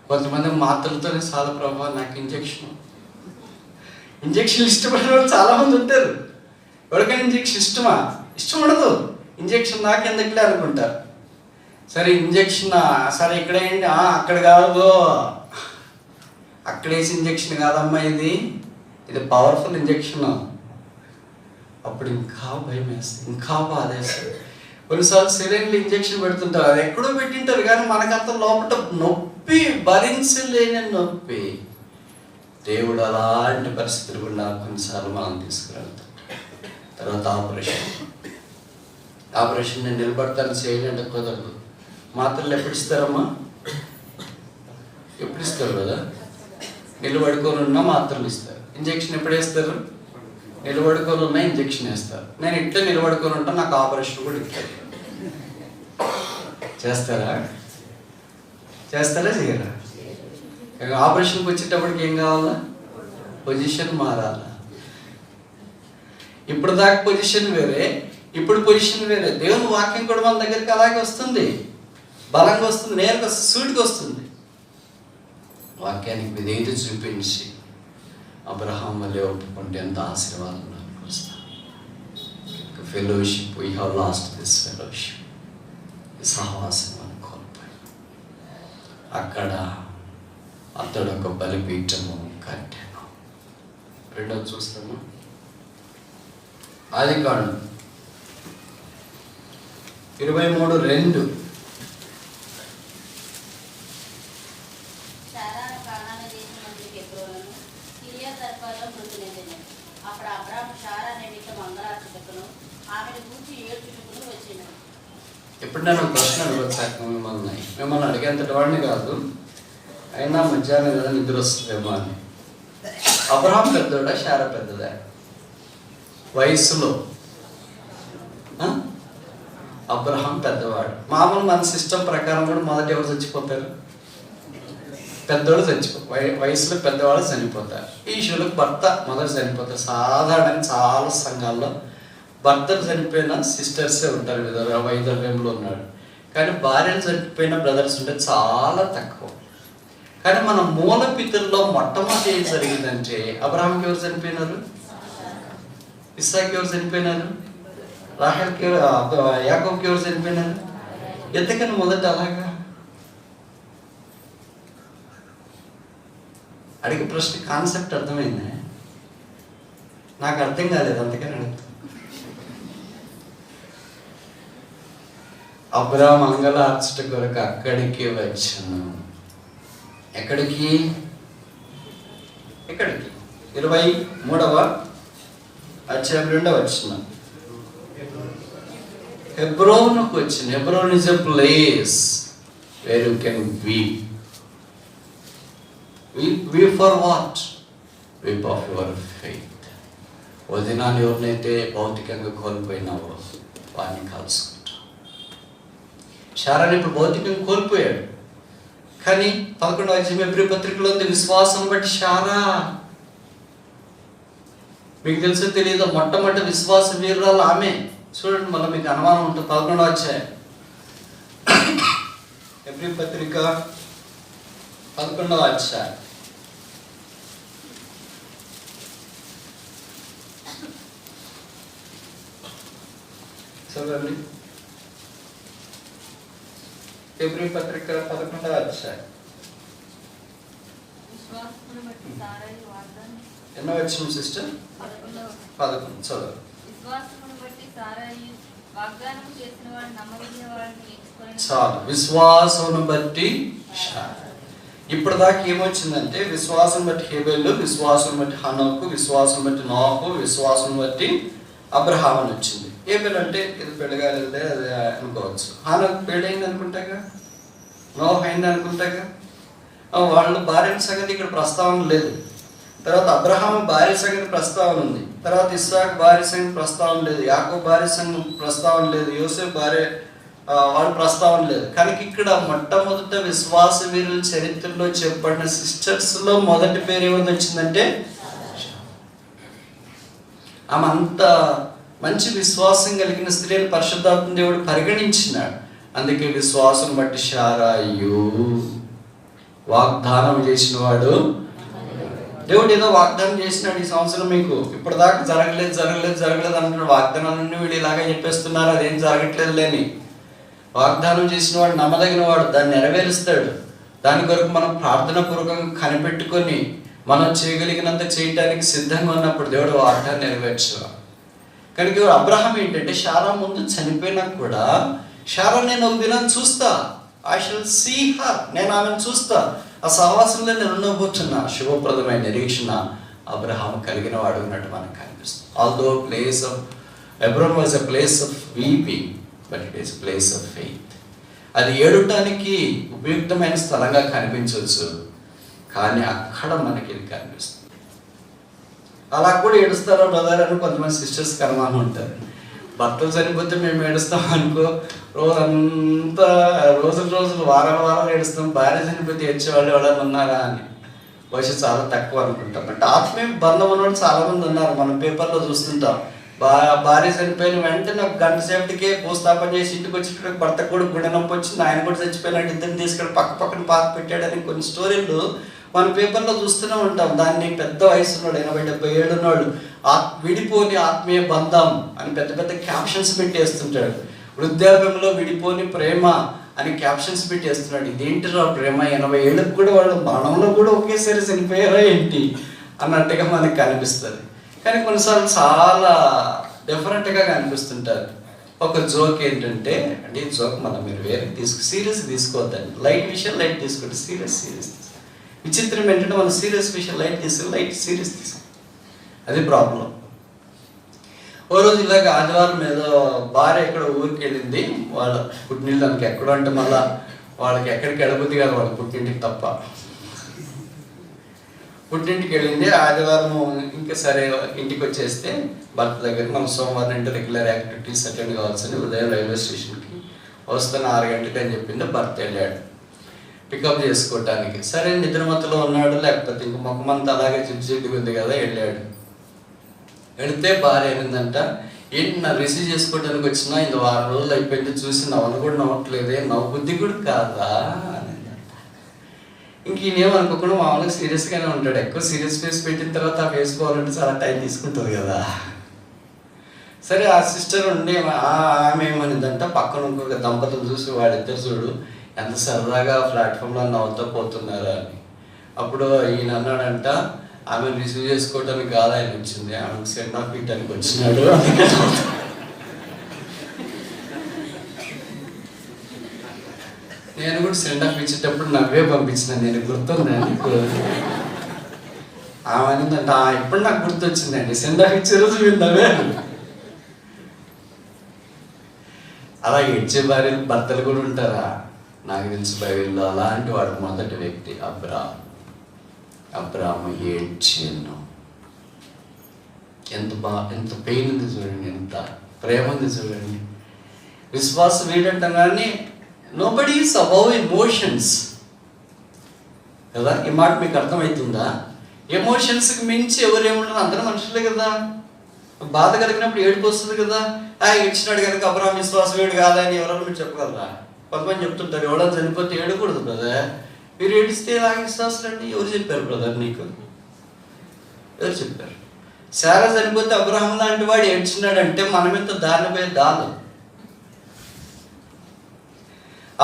కొంతమంది మాత్రలతోనే చాలా ప్రభావం, నాకు ఇంజక్షన్లు ఇష్టపడిన వాళ్ళు చాలామంది ఉంటారు. ఎవరికైనా ఇంజక్షన్ ఇష్టమా? ఇష్టం ఉండదు. ఇంజక్షన్ నాకెందుకులే అనుకుంటారు. సరే ఇంజక్షన్, సరే ఇక్కడ ఏంటి? అక్కడ కాదు, అక్కడ వేసి ఇంజక్షన్ కాదమ్మా, ఇది పవర్ఫుల్ ఇంజక్షన్. అప్పుడు ఇంకా భయం వేస్తుంది, ఇంకా బాధ వేస్తుంది. కొన్నిసార్లు సిలిండర్లు ఇంజక్షన్ పెడుతుంటారు, అది ఎక్కడో పెట్టింటారు, కానీ మనకంత లోపల నొప్పి, భరించలేని నొప్పి. దేవుడు అలాంటి పరిస్థితులు కూడా కొన్నిసార్లు మనం తీసుకువెళ్తాం. తర్వాత ఆపరేషన్ నేను నిలబడతాను, చేయాలంటే కుదరదు. మాత్రలు ఎప్పుడు ఇస్తారమ్మా? ఎప్పుడు ఇస్తారు కదా? నిలబడుకొని ఉన్నా మాత్రలు ఇస్తారు. ఇంజక్షన్ ఎప్పుడు వేస్తారు? నిలబడుకొని ఉన్నా ఇంజక్షన్ వేస్తారు. నేను ఇట్లా నిలబడుకొని ఉంటాను, నాకు ఆపరేషన్ కూడా ఇస్తారు. చేస్తారా చేయరా? ఆపరేషన్కి వచ్చేటప్పటికి ఏం కావాలా? పొజిషన్ మారాలా. ఇప్పుడు దాకా పొజిషన్ వేరే, ఇప్పుడు పొజిషన్ వేరే. దేవుని వాక్యం కూడా మన దగ్గరికి అలాగే వస్తుంది, బలంగా వస్తుంది, నేరుగా సూటిగా వస్తుంది. వాక్యానికి విధేయత చూపించి అబ్రహాం వల్లే ఒప్పుకుంటే ఎంత ఆశీర్వాదం నాకు వస్తుంది. Fellowship, we have lost this fellowship. సహవాసం మనం కోల్పోయాం. అక్కడ అతడు ఒక బలిపీఠము కట్టాను. రెండోది చూస్తాము, ఆదికాండం 23:2. ఇప్పుడు నేను ఒక ప్రశ్న అడగొచ్చాక మిమ్మల్ని అడిగేంతటి వాడిని కాదు, అయినా మధ్యాహ్నం ఏదైనా నిద్ర వస్తుందేమో అని. అబ్రహాం పెద్దోడా, శారా పెద్దదా వయసులో? అబ్రహాం పెద్దవాడు. మామూలు మన సిస్టమ్ ప్రకారం కూడా మొదట ఎవరు చచ్చిపోతారు? పెద్దోళ్ళు వయసులో పెద్దవాళ్ళు చనిపోతారు. ఈ ఇష్యూలకు భర్త మొదట చనిపోతారు. సాధారణంగా చాలా సంఘాల్లో భర్తలు చనిపోయిన సిస్టర్సే ఉంటారు, వైధవ్యంలో ఉన్నాడు. కానీ భార్యలు చనిపోయిన బ్రదర్స్ ఉంటే చాలా తక్కువ. కానీ మన మూల పితరుల్లో మొట్టమొదటి ఏం జరిగిందంటే, అబ్రహాంకి ఎవరు చనిపోయినారు? ఇస్సాకి ఎవరు చనిపోయినారు? రాహేల్కి, యాకోబుకి ఎవరు చనిపోయినారు? ఎందుకని మొదట అలాగా? అడిగే ప్రశ్న కాన్సెప్ట్ అర్థమైంది? నాకు అర్థం కాలేదు, అందుకని అడుగుతాను. అబ్రహాం అంగలార్చుట కొరకు అక్కడికి వచ్చాను. ఎక్కడికి? 23వ అధ్యాయం 2వ వచనం. హెబ్రోనుకు వచ్చింది. Hebron is a place where you can weep. Weep for what? Weep of your faith. ఓ దినాన్ని ఎవరినైతే భౌతికంగా కోల్పోయినావో వాడిని కలుసుకుంటాం. శారాన్ని ఇప్పుడు భౌతికంగా కోల్పోయాడు, కానీ 11వ అధ్యాయం హెబ్రీ పత్రికలో ఉంది, విశ్వాసం బట్టి శారా. మీకు తెలుసో తెలియదు, మొట్టమొదటి విశ్వాస వీరురాలు ఆమె. చూడండి, మళ్ళీ మీకు అనుమానం ఉంటుంది. 11వ అధ్యాయం హెబ్రీ పత్రిక 11వ అధ్యాయం. చదవండి. హెబ్రీ పత్రిక 11వ అధ్యాయం. ఎన్నో వచ్చిన సిస్టర్? 11. చదవండి. చాలు. విశ్వాసమును బట్టి ఇప్పుడు దాకా ఏమొచ్చిందంటే, విశ్వాసం బట్టి హేబెలు, విశ్వాసం బట్టి హనోకు, విశ్వాసం బట్టి నోహు, విశ్వాసం బట్టి అబ్రహాం అని వచ్చింది. హేబెల్ అంటే ఇది పెళ్ళగాలిదే అది అనుకోవచ్చు. హనోకు పెళ్ళయింది అనుకుంటాగా, నోహు అయింది అనుకుంటాగా. వాళ్ళు భార్య సంగతి ఇక్కడ ప్రస్తావన లేదు. తర్వాత అబ్రహాం భార్య సంగతి ప్రస్తావన ఉంది. తర్వాత ఇస్సాకు భార్య సంగతి ప్రస్తావన లేదు. యాకోబు భార్య సంగతి ప్రస్తావన లేదు. యోసేపు భార్య వాళ్ళ ప్రస్తావన లేదు. కానీ ఇక్కడ మొట్టమొదట విశ్వాస వీరుల చరిత్రలో చెప్పబడిన సిస్టర్స్లో మొదటి పేరు ఏమైంది వచ్చిందంటే, ఆమె అంత మంచి విశ్వాసం కలిగిన స్త్రీని పరిశుద్ధాత్మ దేవుడు పరిగణించినాడు. అందుకే విశ్వాసం బట్టి శారాయు, వాగ్దానం చేసిన వాడు. దేవుడు ఏదో వాగ్దానం చేసినాడు ఈ సంవత్సరం మీకు, ఇప్పటిదాకా జరగలేదు అంటున్నాడు. వాగ్దానాలన్నీ వీళ్ళు ఇలాగే చెప్పేస్తున్నారు, అదేం జరగట్లేదు లేని. వాగ్దానం చేసిన వాడు నమ్మదగిన వాడు, దాన్ని నెరవేరుస్తాడు. దాని కొరకు మనం ప్రార్థన పూర్వకంగా కనిపెట్టుకొని మనం చేయగలిగినంత చేయడానికి సిద్ధంగా ఉన్నప్పుడు దేవుడు వాగ్దానం నెరవేర్చాడు. కనుక అబ్రహాం ఏంటంటే, శారా ముందు చనిపోయినా కూడా, శారా నేను ఒక దినం చూస్తా, ఐ షల్ సీ హర్, నేను ఆమెను చూస్తా, ఆ సహవాసంలో నేను ఉండబోతున్నా. శుభప్రదమైన నిరీక్షణ అబ్రహాం కలిగిన వాడు ఉన్నట్టు మనకు కనిపిస్తుంది. Although place of Hebron was a place of weeping, but it is place of faith. అది ఏడటానికి ఉపయుక్తమైన స్థలంగా కనిపించవచ్చు, కానీ అక్కడ మనకి ఇది కనిపిస్తుంది. అలా కూడా ఏడుస్తారో బ్రదర్ అని కొంతమంది సిస్టర్స్కి అనుమానం ఉంటారు. భర్తలు చనిపోతే మేము ఏడుస్తాం అనుకో, రోజంతా రోజులు వారాలు ఏడుస్తాం. భార్య చనిపోతే ఏడ్చేవాళ్ళు ఎవరైనా ఉన్నారా అని బహుశా చాలా తక్కువ అనుకుంటాం. అంటే ఆత్మీయ బంధం ఉన్నవాళ్ళు చాలామంది ఉన్నారు, మనం పేపర్లో చూస్తుంటాం. భార్య చనిపోయిన వెంటనే ఒక గంట సేపటికే భూస్థాపన చేసి ఇంటికి వచ్చేటప్పుడు భర్త కూడా గుండె నొప్పి వచ్చింది, ఆయన కూడా చచ్చిపోయినట్టు ఇద్దరిని తీసుకెళ్ళి పక్కన పాత పెట్టాడని కొన్ని స్టోరీలు మన పేపర్లో చూస్తూనే ఉంటాం. దాన్ని పెద్ద వయసున్నాడు, 80-70 ఏళ్ళు ఉన్నాడు, విడిపోని ఆత్మీయ బంధం అని పెద్ద పెద్ద క్యాప్షన్స్ పెట్టేస్తుంటాడు. వృద్ధాప్యంలో విడిపోని ప్రేమ అని క్యాప్షన్స్ పెట్టేస్తున్నాడు. ఇదేంటిరా ప్రేమ, 80 ఏళ్ళకు కూడా వాళ్ళు మరణంలో కూడా ఒకేసారి చనిపోయారా ఏంటి అన్నట్టుగా మనకు కనిపిస్తుంది. కానీ కొన్నిసార్లు చాలా డిఫరెంట్గా కనిపిస్తుంటారు. ఒక జోక్ ఏంటంటే, అంటే ఈ జోక్ మనం మీరు వేరే సీరియస్ తీసుకోవద్దండి. లైట్ విషయం లైట్ తీసుకోండి, సీరియస్ విచిత్రం ఏంటంటే మనం సీరియస్ విషయం లైట్ తీసుకుని లైట్ సీరియస్ తీసుకో, అది ప్రాబ్లం. ఓ రోజు ఇలాగ ఆదివారం ఏదో భార్య ఎక్కడ ఊరికి వెళ్ళింది, వాళ్ళ పుట్టినీళ్ళు దానికి ఎక్కడో అంటే మళ్ళీ వాళ్ళకి ఎక్కడికి వెళ్ళబుద్ది కాదు, వాళ్ళ పుట్టింటికి తప్ప. పుట్టింటికి వెళ్ళింది ఆదివారం. ఇంకా సరే ఇంటికి వచ్చేస్తే భర్త దగ్గర మనం సోమవారం అంటే రెగ్యులర్ యాక్టివిటీస్ అటెండ్ కావాల్సింది. ఉదయం రైల్వే స్టేషన్కి వస్తాను 6 గంటలకి అని చెప్పింది. భర్త వెళ్ళాడు పికప్ చేసుకోవటానికి. సరే నిద్రమత్తులో ఉన్నాడు, లేకపోతే ఇంక మొక్కమంతా అలాగే చిట్టుగా ఉంది కదా, వెళ్ళాడు. వెళితే భార్య ఏంటంట, ఏంటి నా రిసీవ్ చేసుకోవడానికి వచ్చినా ఇంత 6 రోజులు అయిపోయింది, చూసి నవ్వను కూడా నవ్వట్లేదే, నవ్వు బుద్ధి కూడా కాదా అని. ఇంక ఈయనేమనుకోకుండా మామూలుగా సీరియస్గానే ఉంటాడు. ఎక్కువ సీరియస్ ఫేస్ పెట్టిన తర్వాత ఆ వేసుకోవాలంటే చాలా టైం తీసుకుంటుంది కదా. సరే ఆ సిస్టర్ ఉండి ఆమె ఏమనిందంట, పక్కన ఇంకొక దంపతులు చూసి వాళ్ళిద్దరు చూడు ఎంత సరదాగా ప్లాట్ఫామ్లో నవ్వుతూ పోతున్నారు అని. అప్పుడు ఈయన అన్నాడంట, ఆమెను రిసీవ్ చేసుకోవడానికి కాదు ఆయన వచ్చింది, ఆమెకు సెండ్ ఆఫ్ ఇవ్వడానికి వచ్చినాడు. నేను కూడా సెండ్ ఆఫ్ ఇచ్చేటప్పుడు నవ్వే పంపించిన, నేను గుర్తుందా నీకు? ఆమె అనిందంటే ఇప్పుడు నాకు గుర్తొచ్చిందండి, సిందాకి చిరుజు విందామే. అలా ఏడ్చే భార్యలు భర్తలు కూడా ఉంటారా? నాకు తెలిసి బైబిల్లో అలాంటి వాడు మొదటి వ్యక్తి అబ్రాము ఏడ్చాను. ఎంత పెయిన్ ఉంది చూడండి, ఎంత ప్రేమ ఉంది చూడండి. విశ్వాసం ఏంటంటే కానీ నోబడీ ఈస్ అబౌవ్ ఎమోషన్స్ కదా. ఈ మాట మీకు అర్థమవుతుందా? ఎమోషన్స్కి మించి ఎవరేముంటారు, అందరూ మనుషులే కదా. బాధ కలిగినప్పుడు ఏడుపు వస్తుంది కదా. ఏడ్చినాడు కనుక అబ్రాహాం విశ్వాసం ఏడు కాదని ఎవరన్నా మీరు చెప్పగలరా? కొంతమంది చెప్తుంటారు ఎవడో చనిపోతే ఏడకూడదు బ్రదర్, మీరు ఏడిస్తే ఎలా విశ్వాసం అండి? ఎవరు చెప్పారు బ్రదర్ నీకు? ఎవరు చెప్పారు? శారా చనిపోతే అబ్రాహాం లాంటి వాడు ఏడ్చినాడంటే మన మీద దారిన పోయే దాదు.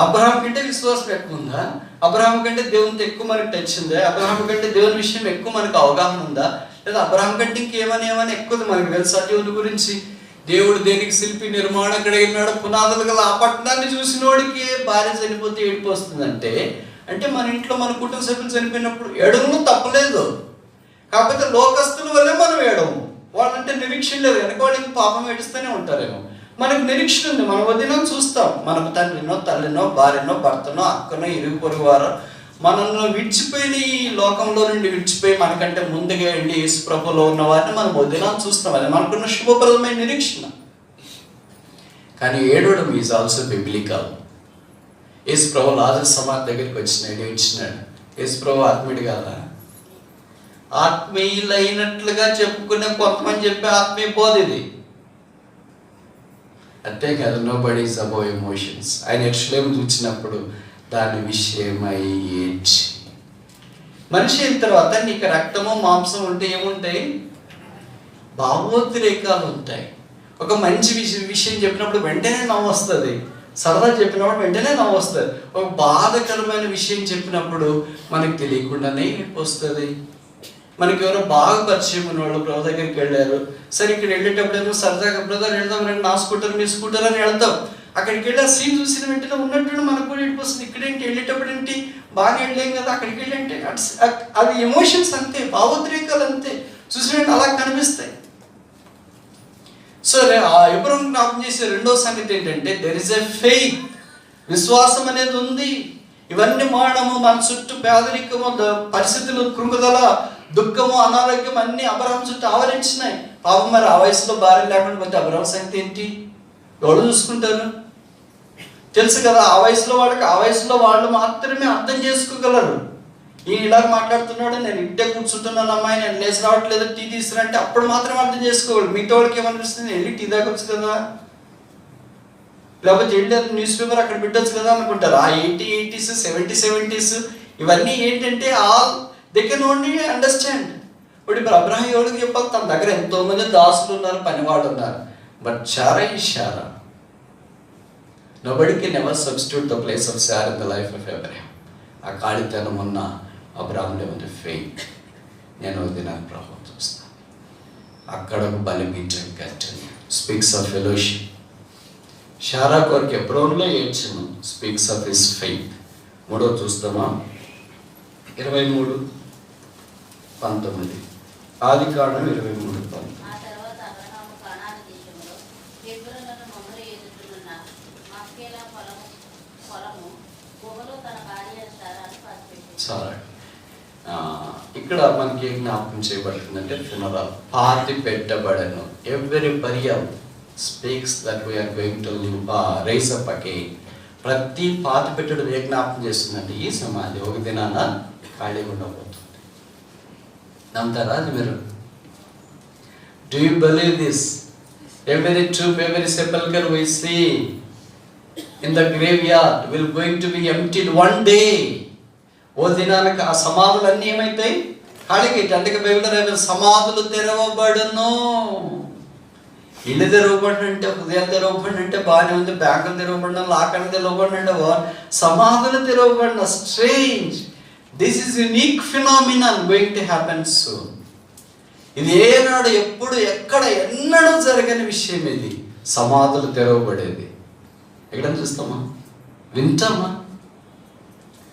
అబ్రాహాం కంటే విశ్వాసం ఎక్కువ ఉందా? అబ్రాహాం కంటే దేవునితో ఎక్కువ మనకు టచ్ ఉందా? అబ్రాహాం కంటే దేవుని విషయం ఎక్కువ మనకు అవగాహన ఉందా? లేదా అబ్రాహాం కంటే ఇంకేమని ఎక్కువ మనకు తెలుసా దేవుని గురించి? దేవుడు దేనికి శిల్పి నిర్మాణకుడైనాడు, పునాదులు గల ఆ పట్టణాన్ని చూసినోడికి భార్య చనిపోతే ఏడుపు వస్తుందంటే, అంటే మన ఇంట్లో మన కుటుంబ సభ్యులు చనిపోయినప్పుడు ఏడవను తప్పలేదు. కాకపోతే లోకస్తుల వల్లే మనం ఏడము. వాళ్ళంటే నిరీక్షణ లేదు కనుక వాళ్ళకి పాపం ఏడుస్తూనే ఉంటారేమో. మనకు నిరీక్షణ ఉంది, మన వదిన చూస్తాం. మనకు తండ్రినో తల్లినో భార్యనో భర్తనో అక్కనో ఇరుగు పొరుగు వారో మనల్ని విడిచిపోయిన ఈ లోకంలో నుండి విడిచిపోయి మనకంటే ముందుగా వెళ్ళి యేసు ప్రభులో ఉన్న వారిని మనం వదిన చూస్తాం. అది మనకున్న శుభప్రదమైన నిరీక్షణ. కానీ ఏడవడం ఈజ్ ఆల్సో బిబ్లికల్. యేసు ప్రభు లాజరు సమాధి దగ్గరికి వచ్చినాడు, ఏడ్చినాడు. యేసు ప్రభు ఆత్మీయుడు కాదా? ఆత్మీయులైనట్లుగా చెప్పుకునే కొంతమంది చెప్పే ఆత్మీయ బోధ ఇది. అంతేకాదు నోబడీ ఈజ్ అబౌవ్ ఎమోషన్స్. ఆయన యెరూషలేము చూసినప్పుడు దాని విషయమై ఏడ్చి. మనిషి అయిన తర్వాత నీకు రక్తము మాంసం ఉంటే ఏముంటాయి? భావోద్రేకాలు ఉంటాయి. ఒక మంచి విషయం చెప్పినప్పుడు వెంటనే నవ్వు వస్తుంది, సరదా చెప్పినప్పుడు వెంటనే నవ్వు వస్తుంది. ఒక బాధకరమైన విషయం చెప్పినప్పుడు మనకు తెలియకుండానే ఏడుపు వస్తుంది. మనకి ఎవరో బాగా పరిచయం ఉన్నవాళ్ళు ప్రభు దగ్గరికి వెళ్ళారు, సరే ఇక్కడ వెళ్ళేటప్పుడు ఏమో సరదాగా బ్రదర్ వెళ్దాం రండి, నా స్కూటర్ మీ స్కూటర్ అని వెళ్తాం. అక్కడికి వెళ్ళి ఆ సీన్ చూసిన వెంటనే ఉన్నట్టు మనకు కూడా ఏడుపు వస్తుంది. ఇక్కడేంటి వెళ్ళేటప్పుడు ఏంటి బాగా వెళ్ళలేం కదా, అక్కడికి వెళ్ళంటే అది ఎమోషన్స్ అంతే, భావోద్రేకాలు అంతే, చూసినట్టు అలా కనిపిస్తాయి. సో ఎప్పుడు జ్ఞాపకం చేసే రెండో సంగతి ఏంటంటే దెర్ ఇస్ ఎ ఫెయిత్. విశ్వాసం అనేది ఉంది. ఇవన్నీ మానము, మన చుట్టూ పేదరికము, పరిస్థితులు, కృంగుదల, దుఃఖము, అనారోగ్యం అన్ని అబ్రాహాం చుట్టూ ఆవరించినాయి. పాపం మరి ఆ వయసులో భార్య లేకుండా పోతే అబ్రాహాం సంగతి ఏంటి? ఎవరు చూసుకుంటారు? తెలుసు కదా, ఆ వయసులో వాళ్ళు మాత్రమే అర్థం చేసుకోగలరు. ఈయన ఇలా మాట్లాడుతున్నాడు, నేను ఇంటే కూర్చుంటున్నాను అమ్మాయి, నేను లేచి రావట్లేదు, టీ తీసుకురా అంటే అప్పుడు మాత్రం అర్థం చేసుకోగలరు. మిగతా వాళ్ళకి ఏమనిపిస్తుంది, వెళ్ళి టీ దాకొచ్చు కదా, లేకపోతే వెళ్ళి న్యూస్ పేపర్ అక్కడ పెట్టచ్చు కదా అనుకుంటారు. ఆ 80s 70s ఇవన్నీ ఏంటంటే all they can only understand. ఇప్పుడు అబ్రాహాం ఎవరికి చెప్పాలి? తన దగ్గర ఎంతో మంది దాసులు ఉన్నారు, పనివాళ్ళు ఉన్నారు. But Sarah is Sarah. Nobody can never substitute the place of Sarah in the life of Abraham. ఆ ఖాళీతనం ఉన్న అబ్రాహాంలో ఉంది ఫెయిత్. నేను దినాన్ని ప్రభావం చూస్తాను. అక్కడ ఒక బలిపీఠం కట్టని స్పీక్స్ ఆఫ్ ఫెలోషిప్. శారా కొరకు ఎబ్రోన్లో ఏడ్చను, స్పీక్స్ ఆఫ్ హిస్ ఫెయిత్. మూడో చూస్తామా? 23:19. ఆదికాండం 23:19. చాలా ఇక్కడ మనకి ఏం జ్ఞాపకం చేయబడుతుందంటే ఫునరల్, పాతి పెట్టబడను. Every burial speaks that we are going to rise up again. ప్రతి పాతి పెట్టడం ఏ జ్ఞాపకం చేస్తుందంటే ఈ సమాధి ఒక దినాన ఖాళీగా ఉండబోతుంది. నమ్ముతారా అది మీరు? Do you believe this? Every tomb, every sepulchre we see in the graveyard will going to be emptied one day. ఓ దినానికి ఆ సమాధులన్నీ ఏమైతాయి? ఖాళీగా. అందుకే బైబిల్లో సమాధులు తెరవబడును. ఇల్లు తెరవబడి అంటే, హృదయాలు తెరవబడి అంటే బాగానే ఉంది, బ్యాంకులు తెరవబడిన, లాకర్లు తెరవబడి అంటే సమాధులు తెరవబడిన. Strange. This is unique phenomenon going to happen soon. ఇది ఏనాడు, ఎప్పుడు, ఎక్కడ, ఎన్నడూ జరగని విషయం ఇది. సమాధులు తెరవబడేది. ఎక్కడ చూస్తామా? వింటామా?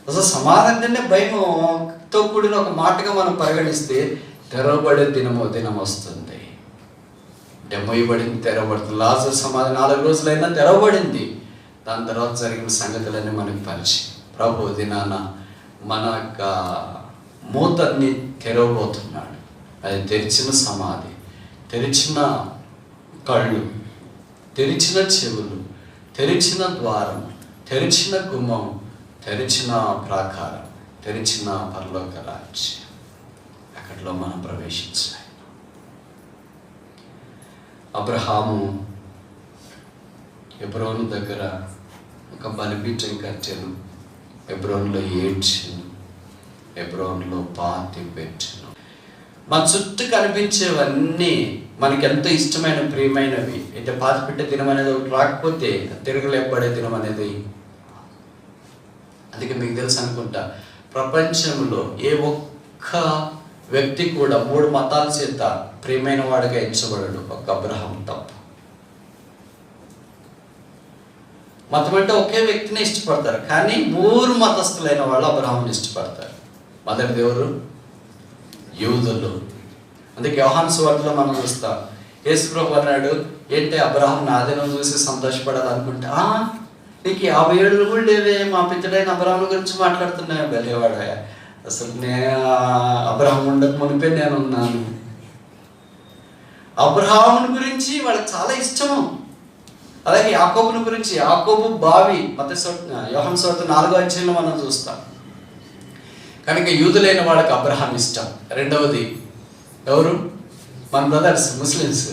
అసలు సమాధి అంటేనే భయంతో కూడిన ఒక మాటగా మనం పరిగణిస్తే తెరవబడే దినం వస్తుంది. మొయ్యబడింది, తెరవబడుతుంది. లాజరు సమాధి 4 రోజులైనా తెరవబడింది. దాని తర్వాత జరిగిన సంగతులన్నీ మనకు పరిచయం. ప్రభు దినాన మన యొక్క మూతని తెరవబోతున్నాడు. అది తెరిచిన సమాధి, తెరిచిన కళ్ళు, తెరిచిన చెవులు, తెరిచిన ద్వారం, తెరిచిన గుమ్మం, తెరిచిన ప్రాకారం, తెరిచిన పరలోక రాజ్యం. అక్కడిలో మనం ప్రవేశించాలి. అబ్రహాము హెబ్రోను దగ్గర ఒక బలిపీఠం కట్టాను. హెబ్రోన్లో ఏడ్చాను, హెబ్రోన్లో పాతి పెట్టాను. మన చుట్టూ కనిపించేవన్నీ మనకి ఎంతో ఇష్టమైన ప్రియమైనవి. అయితే పాతి పెట్టే దినం అనేది ఒకటి రాకపోతే తిరగలేపబడే దినం అనేది. అందుకే మీకు తెలుసు అనుకుంటా, ప్రపంచంలో ఏ ఒక్క వ్యక్తి కూడా 3 మతాల చేత ప్రియమైన వాడిగా ఎంచబడడు, ఒక అబ్రహాం తప్ప. మతం అంటే ఒకే వ్యక్తిని ఇష్టపడతారు, కానీ 3 మతస్థులైన వాళ్ళు అబ్రహాముని ఇష్టపడతారు. మొదటి దేవుడు యూదులు. అందుకే యోహాను సువార్తలో మనం చూస్తాం, యేసు ప్రభు అన్నాడు, ఏంటి అబ్రహాం నాదినం చూసి సంతోషపడాలనుకుంటా, నీకు 50 ఏళ్ళు కూడా లేవే, మా పితడైన అబ్రహాం గురించి మాట్లాడుతున్నాయి. బలేవాడా, అసలు నేను అబ్రహాం ఉండక మునిపే నేనున్నాను. అబ్రహాముని గురించి వాళ్ళకి చాలా ఇష్టము. అలాగే యాకోబుని గురించి, యాకోబు బావి యోహాను సువార్త 4వ అధ్యాయంలో మనం చూస్తాం. కనుక యూదులైన వాళ్ళకి అబ్రహాం ఇష్టం. రెండవది ఎవరు? మన బ్రదర్స్ ముస్లిమ్స్,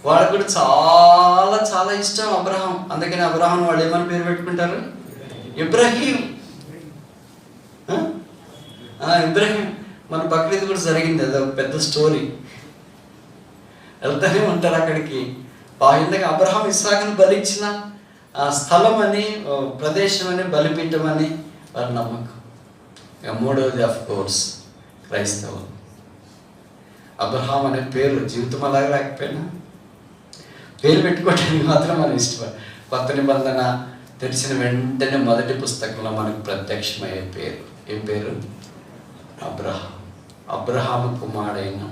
వాళ్ళకు కూడా చాలా చాలా ఇష్టం అబ్రహాం. అందుకని అబ్రహాం వాళ్ళు ఏమని పేరు పెట్టుకుంటారు? ఇబ్రహీం. ఇబ్రహీం. మన బక్రీద్ కూడా జరిగింది, అది ఒక పెద్ద స్టోరీ. వెళ్తూనే ఉంటారు అక్కడికి. ఇందాక అబ్రహాం ఇస్సాకుని బలిచ్చిన స్థలం అని, ప్రదేశం అని, బలిపీఠం అని వారి నమ్మకం. మూడవది ఆఫ్ కోర్స్ క్రైస్తవం. అబ్రహాం అనే పేరు జీవితం అలాగే లేకపోయినా పేరు పెట్టుకోవడానికి మాత్రం మనం ఇష్టం. కొత్త నిబంధన తెరిచిన వెంటనే మొదటి పుస్తకంలో మనకు ప్రత్యక్షమయ్యే పేరు ఏం పేరు? అబ్రహాం. అబ్రహాము కుమారుడైన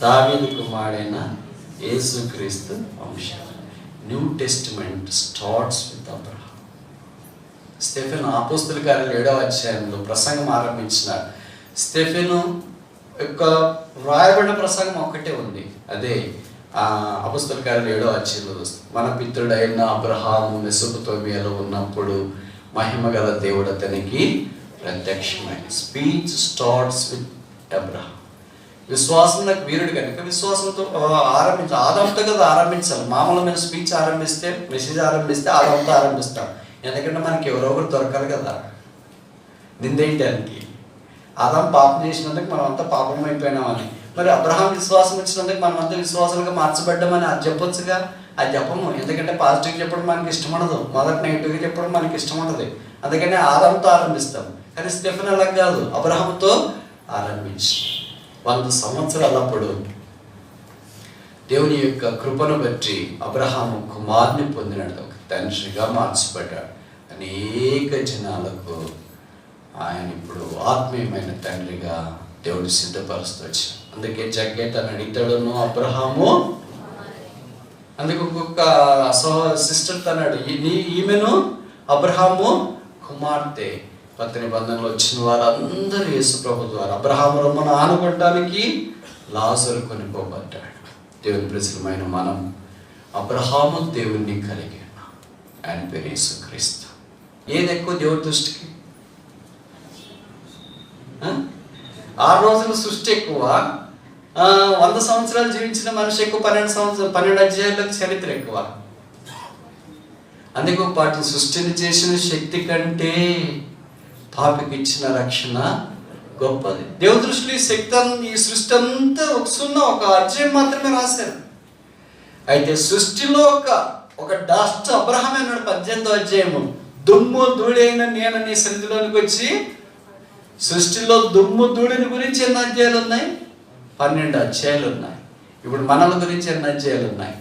దావీదు కుమారుడైన యేసుక్రీస్తు వంశం. New Testament starts with Abraham. Stephen అపోస్తలుల కార్యాలు 7వ అధ్యాయంలో ప్రసంగం ఆరంభించినాడు. స్టెఫెను యొక్క రాయబడిన ప్రసంగం ఒక్కటే ఉంది, అదే అపోస్తలుల కార్యాలు 7వ అధ్యాయంలో మన పితరుడైన అబ్రహాము మెసొపొతేమియాలో ఉన్నప్పుడు మహిమ గల దేవుడు అతనికి ప్రత్యక్షమైన. Speech starts with Abraham. విశ్వాసం నాకు వీరుడు కనుక విశ్వాసంతో ఆదాంతో కదా ఆరంభించాలి. మామూలు స్పీచ్ ఆరంభిస్తే, మెసేజ్ ఆరంభిస్తే ఆదాంతో ఆరంభిస్తాం. ఎందుకంటే మనకి ఎవరో ఒకరు దొరకాలి కదా నిందేయటానికి. ఆదాం పాపం చేసినందుకు మనం అంతా పాపం అయిపోయినామని, మరి అబ్రహాం విశ్వాసం వచ్చినందుకు మనం అంతా విశ్వాసాలుగా మార్చబడ్డామని అది చెప్పొచ్చుగా. అది చెప్పము, ఎందుకంటే పాజిటివ్గా చెప్పడం మనకి ఇష్టం ఉండదు, మొదటి నెగిటివ్గా చెప్పడం మనకి ఇష్టం ఉండదు. అందుకని ఆదాంతో ఆరంభిస్తాం. కానీ స్టెఫెన్ అలా కాదు, అబ్రహాంతో ఆరంభించి 100 సంవత్సరాలప్పుడు దేవుని యొక్క కృపను బట్టి అబ్రహాము కుమారుని పొందినాడు, ఒక తండ్రిగా మార్చబడ్డాడు. అనేక జనాలకు ఆయన ఇప్పుడు ఆత్మీయమైన తండ్రిగా దేవుడు సిద్ధపరుస్తూ వచ్చాడు. అందుకే జగ్గేట్ అని అడిగితాడును అబ్రహాము. అందుకు ఒక్కొక్క సిస్టర్ తన్నాడు, ఈమెను అబ్రహాము కుమార్తె. కొత్త నిబంధనలో వచ్చిన వారందరూ యేసు ప్రభు ద్వారా అబ్రహాము రొమ్మను ఆనుకోవడానికి లాజరు కొనుక్కోబడ్డాడు. దేవుని ప్రజలమైన మనం అబ్రహాము దేవుణ్ణి కలిగి ఉన్నాం. ఆయన పేరు యేసుక్రీస్తు. ఏది ఎక్కువ దేవుడి దృష్టికి? 6 రోజుల సృష్టి ఎక్కువ, 100 సంవత్సరాలు జీవించిన మనిషి ఎక్కువ, 12 అధ్యాయాలకు చరిత్ర ఎక్కువ. అందుకు పాటు సృష్టిని చేసిన శక్తి కంటే పాపికి ఇచ్చిన రక్షణ గొప్పది. దేవుడి దృష్టిలో ఈ సృష్టి అంతా ఒక అధ్యాయం మాత్రమే రాశారు. అయితే సృష్టిలో ఒక డస్ట్ అబ్రహాం అన్నాడు 18వ అధ్యాయము, దుమ్ము ధూళైన నేను నీ సన్నిధిలోనికి వచ్చి. సృష్టిలో దుమ్ము ధూళిని గురించి ఎన్ని అధ్యాయాలు ఉన్నాయి? 12 అధ్యాయాలు ఉన్నాయి. ఇప్పుడు మనల గురించి ఎన్ని అధ్యాయాలు ఉన్నాయి?